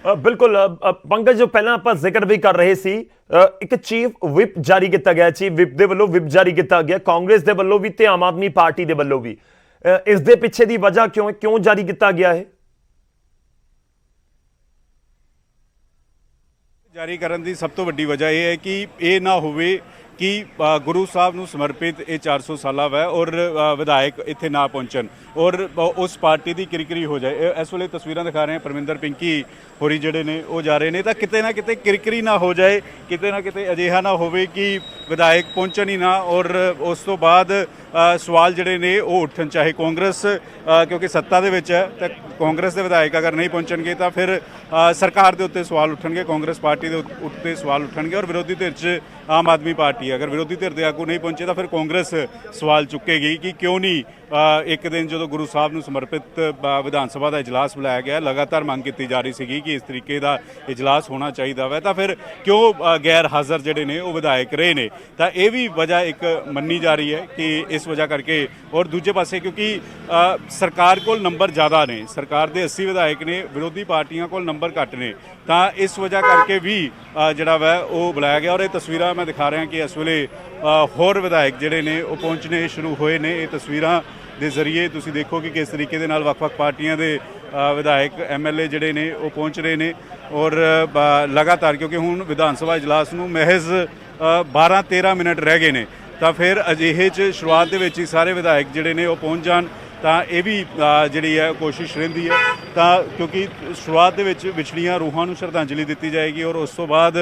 ਬਿਲਕੁਲ ਪੰਕਜ, ਜੋ ਪਹਿਲਾਂ ਆਪਾਂ ਜ਼ਿਕਰ ਵੀ ਕਰ ਰਹੇ ਸੀ, ਇੱਕ ਚੀਫ ਵਿਪ ਜਾਰੀ ਕੀਤਾ ਗਿਆ। ਚੀਫ ਵਿਪ ਦੇ ਵੱਲੋਂ ਵਿਪ ਜਾਰੀ ਕੀਤਾ ਗਿਆ ਕਾਂਗਰਸ ਦੇ ਵੱਲੋਂ ਵੀ ਤੇ ਆਮ ਆਦਮੀ ਪਾਰਟੀ ਦੇ ਵੱਲੋਂ ਵੀ। ਇਸ ਦੇ ਪਿੱਛੇ ਦੀ ਵਜ੍ਹਾ ਕਿਉਂ ਜਾਰੀ ਕੀਤਾ ਗਿਆ ਹੈ? ਜਾਰੀ ਕਰਨ ਦੀ ਸਭ ਤੋਂ ਵੱਡੀ ਵਜ੍ਹਾ ਇਹ ਹੈ ਕਿ ਇਹ ਨਾ ਹੋਵੇ ਕਿ ਗੁਰੂ ਸਾਹਿਬ ਨੂੰ ਸਮਰਪਿਤ ਇਹ 400 ਸਾਲਾ ਵੈ ਔਰ ਵਿਧਾਇਕ ਇੱਥੇ ਨਾ ਪਹੁੰਚਣ ਔਰ ਉਸ ਪਾਰਟੀ ਦੀ ਕਿਰਕਰੀ ਹੋ ਜਾਏ। ਇਸ ਵੇਲੇ ਤਸਵੀਰਾਂ ਦਿਖਾ ਰਹੇ ਹਾਂ, ਪਰਮਿੰਦਰ ਪਿੰਕੀ ਹੋਰੀ ਜਿਹੜੇ ਨੇ ਉਹ ਜਾ ਰਹੇ ਨੇ ਤਾਂ ਕਿਤੇ ਨਾ ਕਿਤੇ ਕਿਰਕਰੀ ਨਾ ਹੋ ਜਾਏ, ਕਿਤੇ ਨਾ ਕਿਤੇ ਅਜਿਹਾ ਨਾ ਹੋਵੇ ਕਿ ਵਿਧਾਇਕ ਪਹੁੰਚਣ ਹੀ ਨਾ ਔਰ ਉਸ ਤੋਂ ਬਾਅਦ ਸਵਾਲ ਜਿਹੜੇ ਨੇ ਉਹ ਉੱਠਣ। ਚਾਹੇ ਕਾਂਗਰਸ ਕਿਉਂਕਿ ਸੱਤਾ ਦੇ ਵਿੱਚ ਹੈ ਤਾਂ ਕਾਂਗਰਸ ਦੇ ਵਿਧਾਇਕ ਅਗਰ ਨਹੀਂ ਪਹੁੰਚਣਗੇ ਤਾਂ ਫਿਰ ਸਰਕਾਰ ਦੇ ਉੱਤੇ ਸਵਾਲ ਉੱਠਣਗੇ, ਕਾਂਗਰਸ ਪਾਰਟੀ ਦੇ ਉੱਤੇ ਸਵਾਲ ਉੱਠਣਗੇ ਔਰ ਵਿਰੋਧੀ ਧਿਰ 'ਚ ਆਮ ਆਦਮੀ ਪਾਰਟੀ ਅਗਰ ਵਿਰੋਧੀ ਧਿਰ ਦੇ ਆਗੂ ਨਹੀਂ ਪਹੁੰਚੇ ਤਾਂ ਫਿਰ ਕਾਂਗਰਸ ਸਵਾਲ ਚੁੱਕੇਗੀ ਕਿ ਕਿਉਂ ਨਹੀਂ ਇੱਕ ਦਿਨ ਜਦੋਂ ਗੁਰੂ ਸਾਹਿਬ ਨੂੰ ਸਮਰਪਿਤ ਵਿਧਾਨ ਸਭਾ ਦਾ ਇਜਲਾਸ ਬੁਲਾਇਆ ਗਿਆ, ਲਗਾਤਾਰ ਮੰਗ ਕੀਤੀ ਜਾ ਰਹੀ ਸੀਗੀ ਕਿ ਇਸ ਤਰੀਕੇ ਦਾ ਇਜਲਾਸ ਹੋਣਾ ਚਾਹੀਦਾ ਵੈ, ਤਾਂ ਫਿਰ ਕਿਉਂ ਗੈਰ ਹਾਜ਼ਰ ਜਿਹੜੇ ਨੇ ਉਹ ਵਿਧਾਇਕ ਰਹੇ ਨੇ। ਤਾਂ ਇਹ ਵੀ ਵਜ੍ਹਾ ਇੱਕ ਮੰਨੀ ਜਾ ਰਹੀ ਹੈ ਕਿ ਇਸ ਵਜ੍ਹਾ ਕਰਕੇ ਔਰ ਦੂਜੇ ਪਾਸੇ ਕਿਉਂਕਿ ਸਰਕਾਰ ਕੋਲ ਨੰਬਰ ਜ਼ਿਆਦਾ ਨੇ, ਸਰਕਾਰ ਦੇ 80 ਵਿਧਾਇਕ ਨੇ, ਵਿਰੋਧੀ ਪਾਰਟੀਆਂ ਕੋਲ ਨੰਬਰ ਘੱਟ ਨੇ, ਤਾਂ ਇਸ ਵਜ੍ਹਾ ਕਰਕੇ ਵੀ ਜਿਹੜਾ ਵੈ ਉਹ ਬੁਲਾਇਆ ਗਿਆ। ਔਰ ਇਹ ਤਸਵੀਰਾਂ ਮੈਂ ਦਿਖਾ ਰਿਹਾ ਕਿ ਇਸ ਵੇਲੇ ਹੋਰ ਵਿਧਾਇਕ ਜਿਹੜੇ ਨੇ ਉਹ ਪਹੁੰਚਣੇ ਸ਼ੁਰੂ ਹੋਏ ਨੇ। ਇਹ ਤਸਵੀਰਾਂ ਦੇ ਜ਼ਰੀਏ ਤੁਸੀਂ ਦੇਖੋ ਕਿ ਕਿਸ ਤਰੀਕੇ ਦੇ ਨਾਲ ਵੱਖ-ਵੱਖ ਪਾਰਟੀਆਂ ਦੇ ਵਿਧਾਇਕ MLA ਜਿਹੜੇ ਨੇ ਉਹ ਪਹੁੰਚ ਰਹੇ ਨੇ ਔਰ ਲਗਾਤਾਰ ਕਿਉਂਕਿ ਹੁਣ ਵਿਧਾਨ ਸਭਾ ਇਜਲਾਸ ਨੂੰ ਮਹਿਜ਼ 12-13 ਮਿੰਟ ਰਹਿ ਗਏ ਨੇ ਤਾਂ ਫਿਰ ਅਜਿਹੇ 'ਚ ਸ਼ੁਰੂਆਤ ਦੇ ਵਿੱਚ ਹੀ ਸਾਰੇ ਵਿਧਾਇਕ ਜਿਹੜੇ ਨੇ ਉਹ ਪਹੁੰਚ ਜਾਣ ਤਾਂ ਇਹ ਵੀ ਜਿਹੜੀ ਹੈ ਕੋਸ਼ਿਸ਼ ਰਹਿੰਦੀ ਹੈ ਤਾਂ ਕਿਉਂਕਿ ਸ਼ੁਰੂਆਤ ਦੇ ਵਿੱਚ ਵਿਛੜੀਆਂ ਰੂਹਾਂ ਨੂੰ ਸ਼ਰਧਾਂਜਲੀ ਦਿੱਤੀ ਜਾਏਗੀ ਔਰ ਉਸ ਤੋਂ ਬਾਅਦ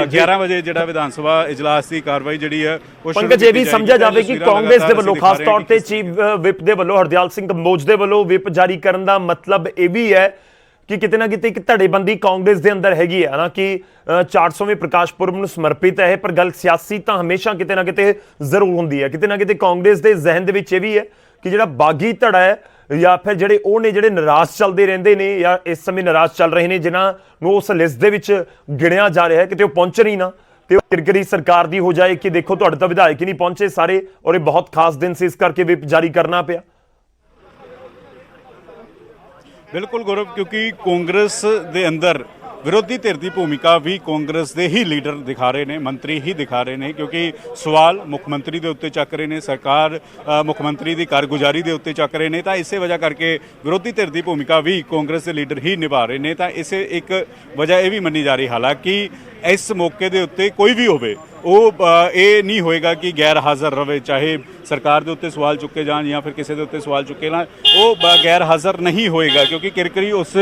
11 ਵਜੇ ਜਿਹੜਾ ਵਿਧਾਨ ਸਭਾ ਇਜਲਾਸ ਦੀ ਕਾਰਵਾਈ ਜਿਹੜੀ ਹੈ ਉਹ ਪੰਕਜ, ਇਹ ਵੀ ਸਮਝਿਆ ਜਾਵੇ ਕਿ ਕਾਂਗਰਸ ਦੇ ਵੱਲੋਂ ਖਾਸ ਤੌਰ ਤੇ ਚੀਫ ਵਿਪ ਦੇ ਵੱਲੋਂ ਹਰਦਿਆਲ ਸਿੰਘ ਕੰਬੋਜ ਦੇ ਵੱਲੋਂ ਵਿਪ ਜਾਰੀ ਕਰਨ ਦਾ ਮਤਲਬ ਇਹ ਵੀ ਹੈ ਕਿ ਕਿਤੇ ਨਾ ਕਿਤੇ ਇੱਕ ਧੜੇਬੰਦੀ ਕਾਂਗਰਸ ਦੇ ਅੰਦਰ ਹੈਗੀ ਹੈ ਨਾ ਕਿ 400ਵੇਂ ਪ੍ਰਕਾਸ਼ ਪੁਰਬ ਨੂੰ ਸਮਰਪਿਤ ਹੈ, ਪਰ ਗੱਲ ਸਿਆਸੀ ਤਾਂ ਹਮੇਸ਼ਾ ਕਿਤੇ ਨਾ ਕਿਤੇ ਜ਼ਰੂਰ ਹੁੰਦੀ ਹੈ। ਕਿਤੇ ਨਾ ਕਿਤੇ ਕਾਂਗਰਸ ਦੇ ਜ਼ਿਹਨ ਦੇ ਵਿੱਚ ਇਹ ਵੀ ਹੈ ਕਿ ਜਿਹੜਾ ਬਾਗੀ ਧੜਾ ਹੈ ਜਾਂ ਫਿਰ ਜਿਹੜੇ ਉਹ ਨੇ ਜਿਹੜੇ ਨਾਰਾਜ਼ ਚੱਲਦੇ ਰਹਿੰਦੇ ਨੇ ਜਾਂ ਇਸ ਸਮੇਂ ਨਾਰਾਜ਼ ਚੱਲ ਰਹੇ ਨੇ ਜਿਨ੍ਹਾਂ ਨੂੰ ਉਸ ਲਿਸਟ ਦੇ ਵਿੱਚ ਗਿਣਿਆ ਜਾ ਰਿਹਾ ਹੈ ਕਿਤੇ ਉਹ ਪਹੁੰਚਣ ਹੀ ਨਾ ਤੇ ਉਹ ਕਿਰਕਰੀ ਸਰਕਾਰ ਦੀ ਹੋ ਜਾਏ ਕਿ ਦੇਖੋ ਤੁਹਾਡੇ ਤਾਂ ਵਿਧਾਇਕ ਹੀ ਨਹੀਂ ਪਹੁੰਚੇ ਸਾਰੇ ਔਰ ਇਹ ਬਹੁਤ ਖਾਸ ਦਿਨ ਸੀ ਇਸ ਕਰਕੇ ਵਿਪ ਜਾਰੀ ਕਰਨਾ ਪਿਆ। ਬਿਲਕੁਲ ਗੌਰਵ, ਕਿਉਂਕਿ ਕਾਂਗਰਸ ਦੇ ਅੰਦਰ ਵਿਰੋਧੀ ਧਿਰ ਦੀ ਭੂਮਿਕਾ ਵੀ ਕਾਂਗਰਸ ਦੇ ਹੀ ਲੀਡਰ ਦਿਖਾ ਰਹੇ ਨੇ, ਮੰਤਰੀ ਹੀ ਦਿਖਾ ਰਹੇ ਨੇ, ਕਿਉਂਕਿ ਸਵਾਲ ਮੁੱਖ ਮੰਤਰੀ ਦੇ ਉੱਤੇ ਚੱਕ ਰਹੇ ਨੇ, ਸਰਕਾਰ ਮੁੱਖ ਮੰਤਰੀ ਦੀ ਕਾਰਗੁਜ਼ਾਰੀ ਦੇ ਉੱਤੇ ਚੱਕ ਰਹੇ ਨੇ। ਤਾਂ ਇਸੇ ਵਜ੍ਹਾ ਕਰਕੇ ਵਿਰੋਧੀ ਧਿਰ ਦੀ ਭੂਮਿਕਾ ਵੀ ਕਾਂਗਰਸ ਦੇ ਲੀਡਰ ਹੀ ਨਿਭਾ ਰਹੇ ਨੇ। ਤਾਂ ਇਸੇ ਇੱਕ ਵਜ੍ਹਾ ਇਹ ਵੀ ਮੰਨੀ ਜਾ ਰਹੀ, ਹਾਲਾਂਕਿ ਇਸ ਮੌਕੇ ਦੇ ਉੱਤੇ ਕੋਈ ਵੀ ਹੋਵੇ ਉਹ ਇਹ ਨਹੀਂ ਹੋਏਗਾ ਕਿ ਗੈਰ ਹਾਜ਼ਰ ਰਵੇ, ਚਾਹੇ ਸਰਕਾਰ ਦੇ ਉੱਤੇ ਸਵਾਲ ਚੁੱਕੇ ਜਾਣ ਜਾਂ ਫਿਰ ਕਿਸੇ ਦੇ ਉੱਤੇ ਸਵਾਲ ਚੁੱਕੇ ਨਾ, ਉਹ ਗੈਰ ਹਾਜ਼ਰ ਨਹੀਂ ਹੋਏਗਾ, ਕਿਉਂਕਿ ਕਿਰਕਰੀ ਉਸ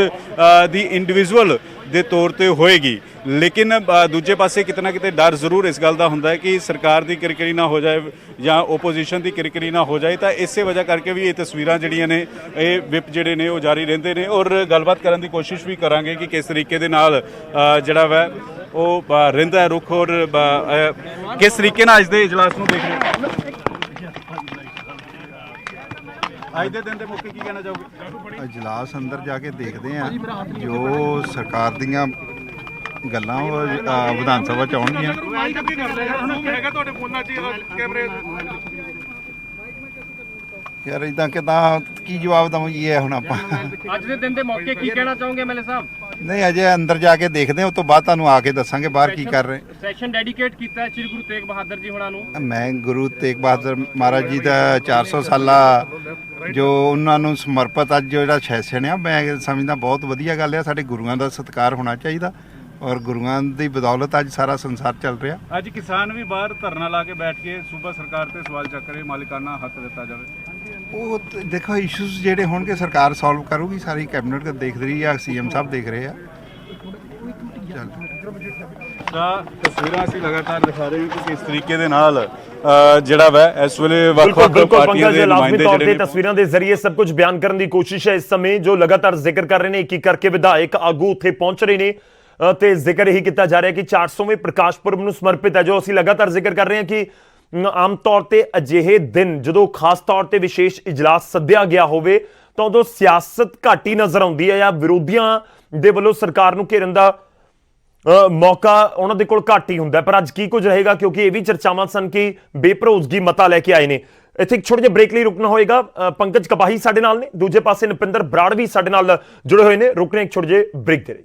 ਦੀ ਇੰਡੀਵਿਜੂਅਲ ਦੇ ਤੌਰ ਤੇ ਹੋਏਗੀ। ਲੇਕਿਨ ਦੂਜੇ ਪਾਸੇ ਕਿਤੇ ਨਾ ਕਿਤੇ ਡਰ ਜ਼ਰੂਰ ਇਸ ਗੱਲ ਦਾ ਹੁੰਦਾ ਹੈ ਕਿ ਸਰਕਾਰ ਦੀ ਕਿਰਕਰੀ ਨਾ ਹੋ ਜਾਏ ਜਾਂ ਓਪੋਜੀਸ਼ਨ ਦੀ ਕਿਰਕਰੀ ਨਾ ਹੋ ਜਾਏ। ਤਾਂ ਇਸੇ ਵਜ੍ਹਾ ਕਰਕੇ ਵੀ ਇਹ ਤਸਵੀਰਾਂ ਜਿਹੜੀਆਂ ਨੇ, ਇਹ ਵਿਪ ਜਿਹੜੇ ਨੇ ਉਹ ਜਾਰੀ ਰਹਿੰਦੇ ਨੇ, ਔਰ ਗੱਲਬਾਤ ਕਰਨ ਦੀ ਕੋਸ਼ਿਸ਼ ਵੀ ਕਰਾਂਗੇ ਕਿ ਕਿਸ ਤਰੀਕੇ ਦੇ ਨਾਲ ਜਿਹੜਾ ਵਾ ਉਹ ਰਹਿੰਦਾ ਹੈ ਰੁੱਖ, ਔਰ ਕਿਸ ਤਰੀਕੇ ਨਾਲ ਅੱਜ ਦੇ ਇਜਲਾਸ ਨੂੰ ਦੇਖ ਰਹੇ ਹੋ। ਅੱਜ ਦੇ ਦਿਨ ਦੇ ਮੌਕੇ ਕੀ ਕਹਿਣਾ ਚਾਹੋਗੇ? ਇਜਲਾਸ ਅੰਦਰ ਜਾ ਕੇ ਦੇਖਦੇ ਆ ਜੋ ਸਰਕਾਰ ਦੀਆਂ ਗੱਲਾਂ ਉਹ ਵਿਧਾਨ ਸਭਾ ਚ ਆਉਣਗੀਆਂ। ਯਾਰ ਇਦਾਂ ਕਿਦਾਂ ਕੀ ਜਵਾਬ ਦਵਾਂਗੇ ਹੁਣ ਆਪਾਂ? ਅੱਜ ਦੇ ਦਿਨ ਦੇ ਮੌਕੇ ਕੀ ਕਹਿਣਾ ਚਾਹੋਗੇ ਐਮਐਲਏ ਸਾਹਿਬ? ਨਹੀਂ, ਅਜੇ ਅੰਦਰ ਜਾ ਕੇ ਦੇਖਦੇ ਆ, ਉਸ ਤੋਂ ਬਾਅਦ ਤੁਹਾਨੂੰ ਆ ਕੇ ਦੱਸਾਂਗੇ ਬਾਹਰ ਕੀ ਕਰ ਰਹੇ। ਸੈਸ਼ਨ ਡੈਡੀਕੇਟ ਕੀਤਾ ਹੈ ਸ੍ਰੀ ਗੁਰੂ ਤੇਗ ਬਹਾਦਰ ਜੀ ਹੁਣਾਂ ਨੂੰ। ਮੈਂ ਗੁਰੂ ਤੇਗ ਬਹਾਦਰ ਮਹਾਰਾਜ ਜੀ ਦਾ 400 ਸਾਲਾ ਜੋ ਉਹਨਾਂ ਨੂੰ ਸਮਰਪਿਤ ਅੱਜ ਜਿਹੜਾ ਸੈਸ਼ਨ ਆ, ਮੈਂ ਸਮਝਦਾ ਬਹੁਤ ਵਧੀਆ ਗੱਲ ਆ। ਸਾਡੇ ਗੁਰੂਆਂ ਦਾ ਸਤਿਕਾਰ ਹੋਣਾ ਚਾਹੀਦਾ, ਔਰ ਗੁਰੂਆਂ ਦੀ ਬਦੌਲਤ ਅੱਜ ਸਾਰਾ ਸੰਸਾਰ ਚੱਲ ਰਿਹਾ। ਅੱਜ ਕਿਸਾਨ ਵੀ ਬਾਹਰ ਧਰਨਾ ਲਾ ਕੇ ਬੈਠ ਕੇ ਸੂਬਾ ਸਰਕਾਰ ਤੇ ਸਵਾਲ ਚੱਕ ਰਹੇ, ਮਾਲਿਕਾਨਾ ਹੱਕ ਦਿੱਤਾ ਜਾਵੇ। ਉਹ ਦੇਖੋ ਇਸ਼ੂਜ਼ ਜਿਹੜੇ ਹੋਣਗੇ ਸਰਕਾਰ ਸੋਲਵ ਕਰੂਗੀ, ਸਾਰੀ ਕੈਬਨਿਟ ਦੇਖ ਰਹੀ ਆ, ਸੀਐਮ ਸਾਹਿਬ ਦੇਖ ਰਹੇ ਆ। ਤਾਂ ਤਸਵੀਰਾਂ ਅਸੀਂ ਲਗਾਤਾਰ ਦਿਖਾ ਰਹੇ ਹਾਂ ਕਿ ਕਿਸ ਤਰੀਕੇ ਦੇ ਨਾਲ ਜਿਹੜਾ ਵਾ ਇਸ ਵੇਲੇ ਵੱਖ-ਵੱਖ ਪਾਰਟੀਆਂ ਦੇ ਨੁਮਾਇੰਦੇ ਜਿਹੜੇ ਨੇ ਤਸਵੀਰਾਂ ਦੇ ਜ਼ਰੀਏ ਸਭ ਕੁਝ ਬਿਆਨ ਕਰਨ ਦੀ ਕੋਸ਼ਿਸ਼ ਹੈ ਇਸ ਸਮੇਂ, ਜੋ ਲਗਾਤਾਰ ਜ਼ਿਕਰ ਕਰ ਰਹੇ ਨੇ, ਇੱਕ ਕਰਕੇ ਵਿਧਾਇਕ ਆਗੂ ਉੱਥੇ ਪਹੁੰਚ ਰਹੇ ਨੇ ਤੇ ਜ਼ਿਕਰ ਇਹੀ ਕੀਤਾ ਜਾ ਰਿਹਾ ਕਿ 400ਵੇਂ ਪ੍ਰਕਾਸ਼ ਪੁਰਬ ਨੂੰ ਸਮਰਪਿਤ ਹੈ। ਜੋ ਅਸੀਂ ਲਗਾਤਾਰ ਜ਼ਿਕਰ ਕਰ ਰਹੇ ਹਾਂ ਕਿ ਆਮ ਤੌਰ ਤੇ ਅਜਿਹੇ ਦਿਨ ਜਦੋਂ ਖਾਸ ਤੌਰ ਤੇ ਵਿਸ਼ੇਸ਼ ਇਜਲਾਸ ਸੱਦਿਆ ਗਿਆ ਹੋਵੇ ਤਾਂ ਉਦੋਂ ਸਿਆਸਤ ਘੱਟ ਹੀ ਨਜ਼ਰ ਆਉਂਦੀ ਹੈ, ਜਾਂ ਵਿਰੋਧੀਆਂ ਦੇ ਵੱਲੋਂ ਸਰਕਾਰ ਨੂੰ ਘੇਰਨ ਦਾ ਮੌਕਾ ਉਹਨਾਂ ਦੇ ਕੋਲ ਘੱਟ ਹੀ ਹੁੰਦਾ। ਪਰ ਅੱਜ ਕੀ ਕੁਝ ਰਹੇਗਾ, ਕਿਉਂਕਿ ਇਹ ਵੀ ਚਰਚਾਵਾਂ ਸਨ ਕਿ ਬੇਭਰੋਸਗੀ ਮਤਾ ਲੈ ਕੇ ਆਏ ਨੇ। ਇੱਥੇ ਇੱਕ ਛੋਟੇ ਜਿਹੇ ਬ੍ਰੇਕ ਲਈ ਰੁਕਣਾ ਹੋਏਗਾ। ਪੰਕਜ ਕਪਾਹੀ ਸਾਡੇ ਨਾਲ ਨੇ, ਦੂਜੇ ਪਾਸੇ ਨਪਿੰਦਰ ਬਰਾੜ ਵੀ ਸਾਡੇ ਨਾਲ ਜੁੜੇ ਹੋਏ ਨੇ। ਰੁਕਣੇ ਇੱਕ ਛੋਟੇ ਜਿਹੇ ਬ੍ਰੇਕ ਦੇ ਲਈ।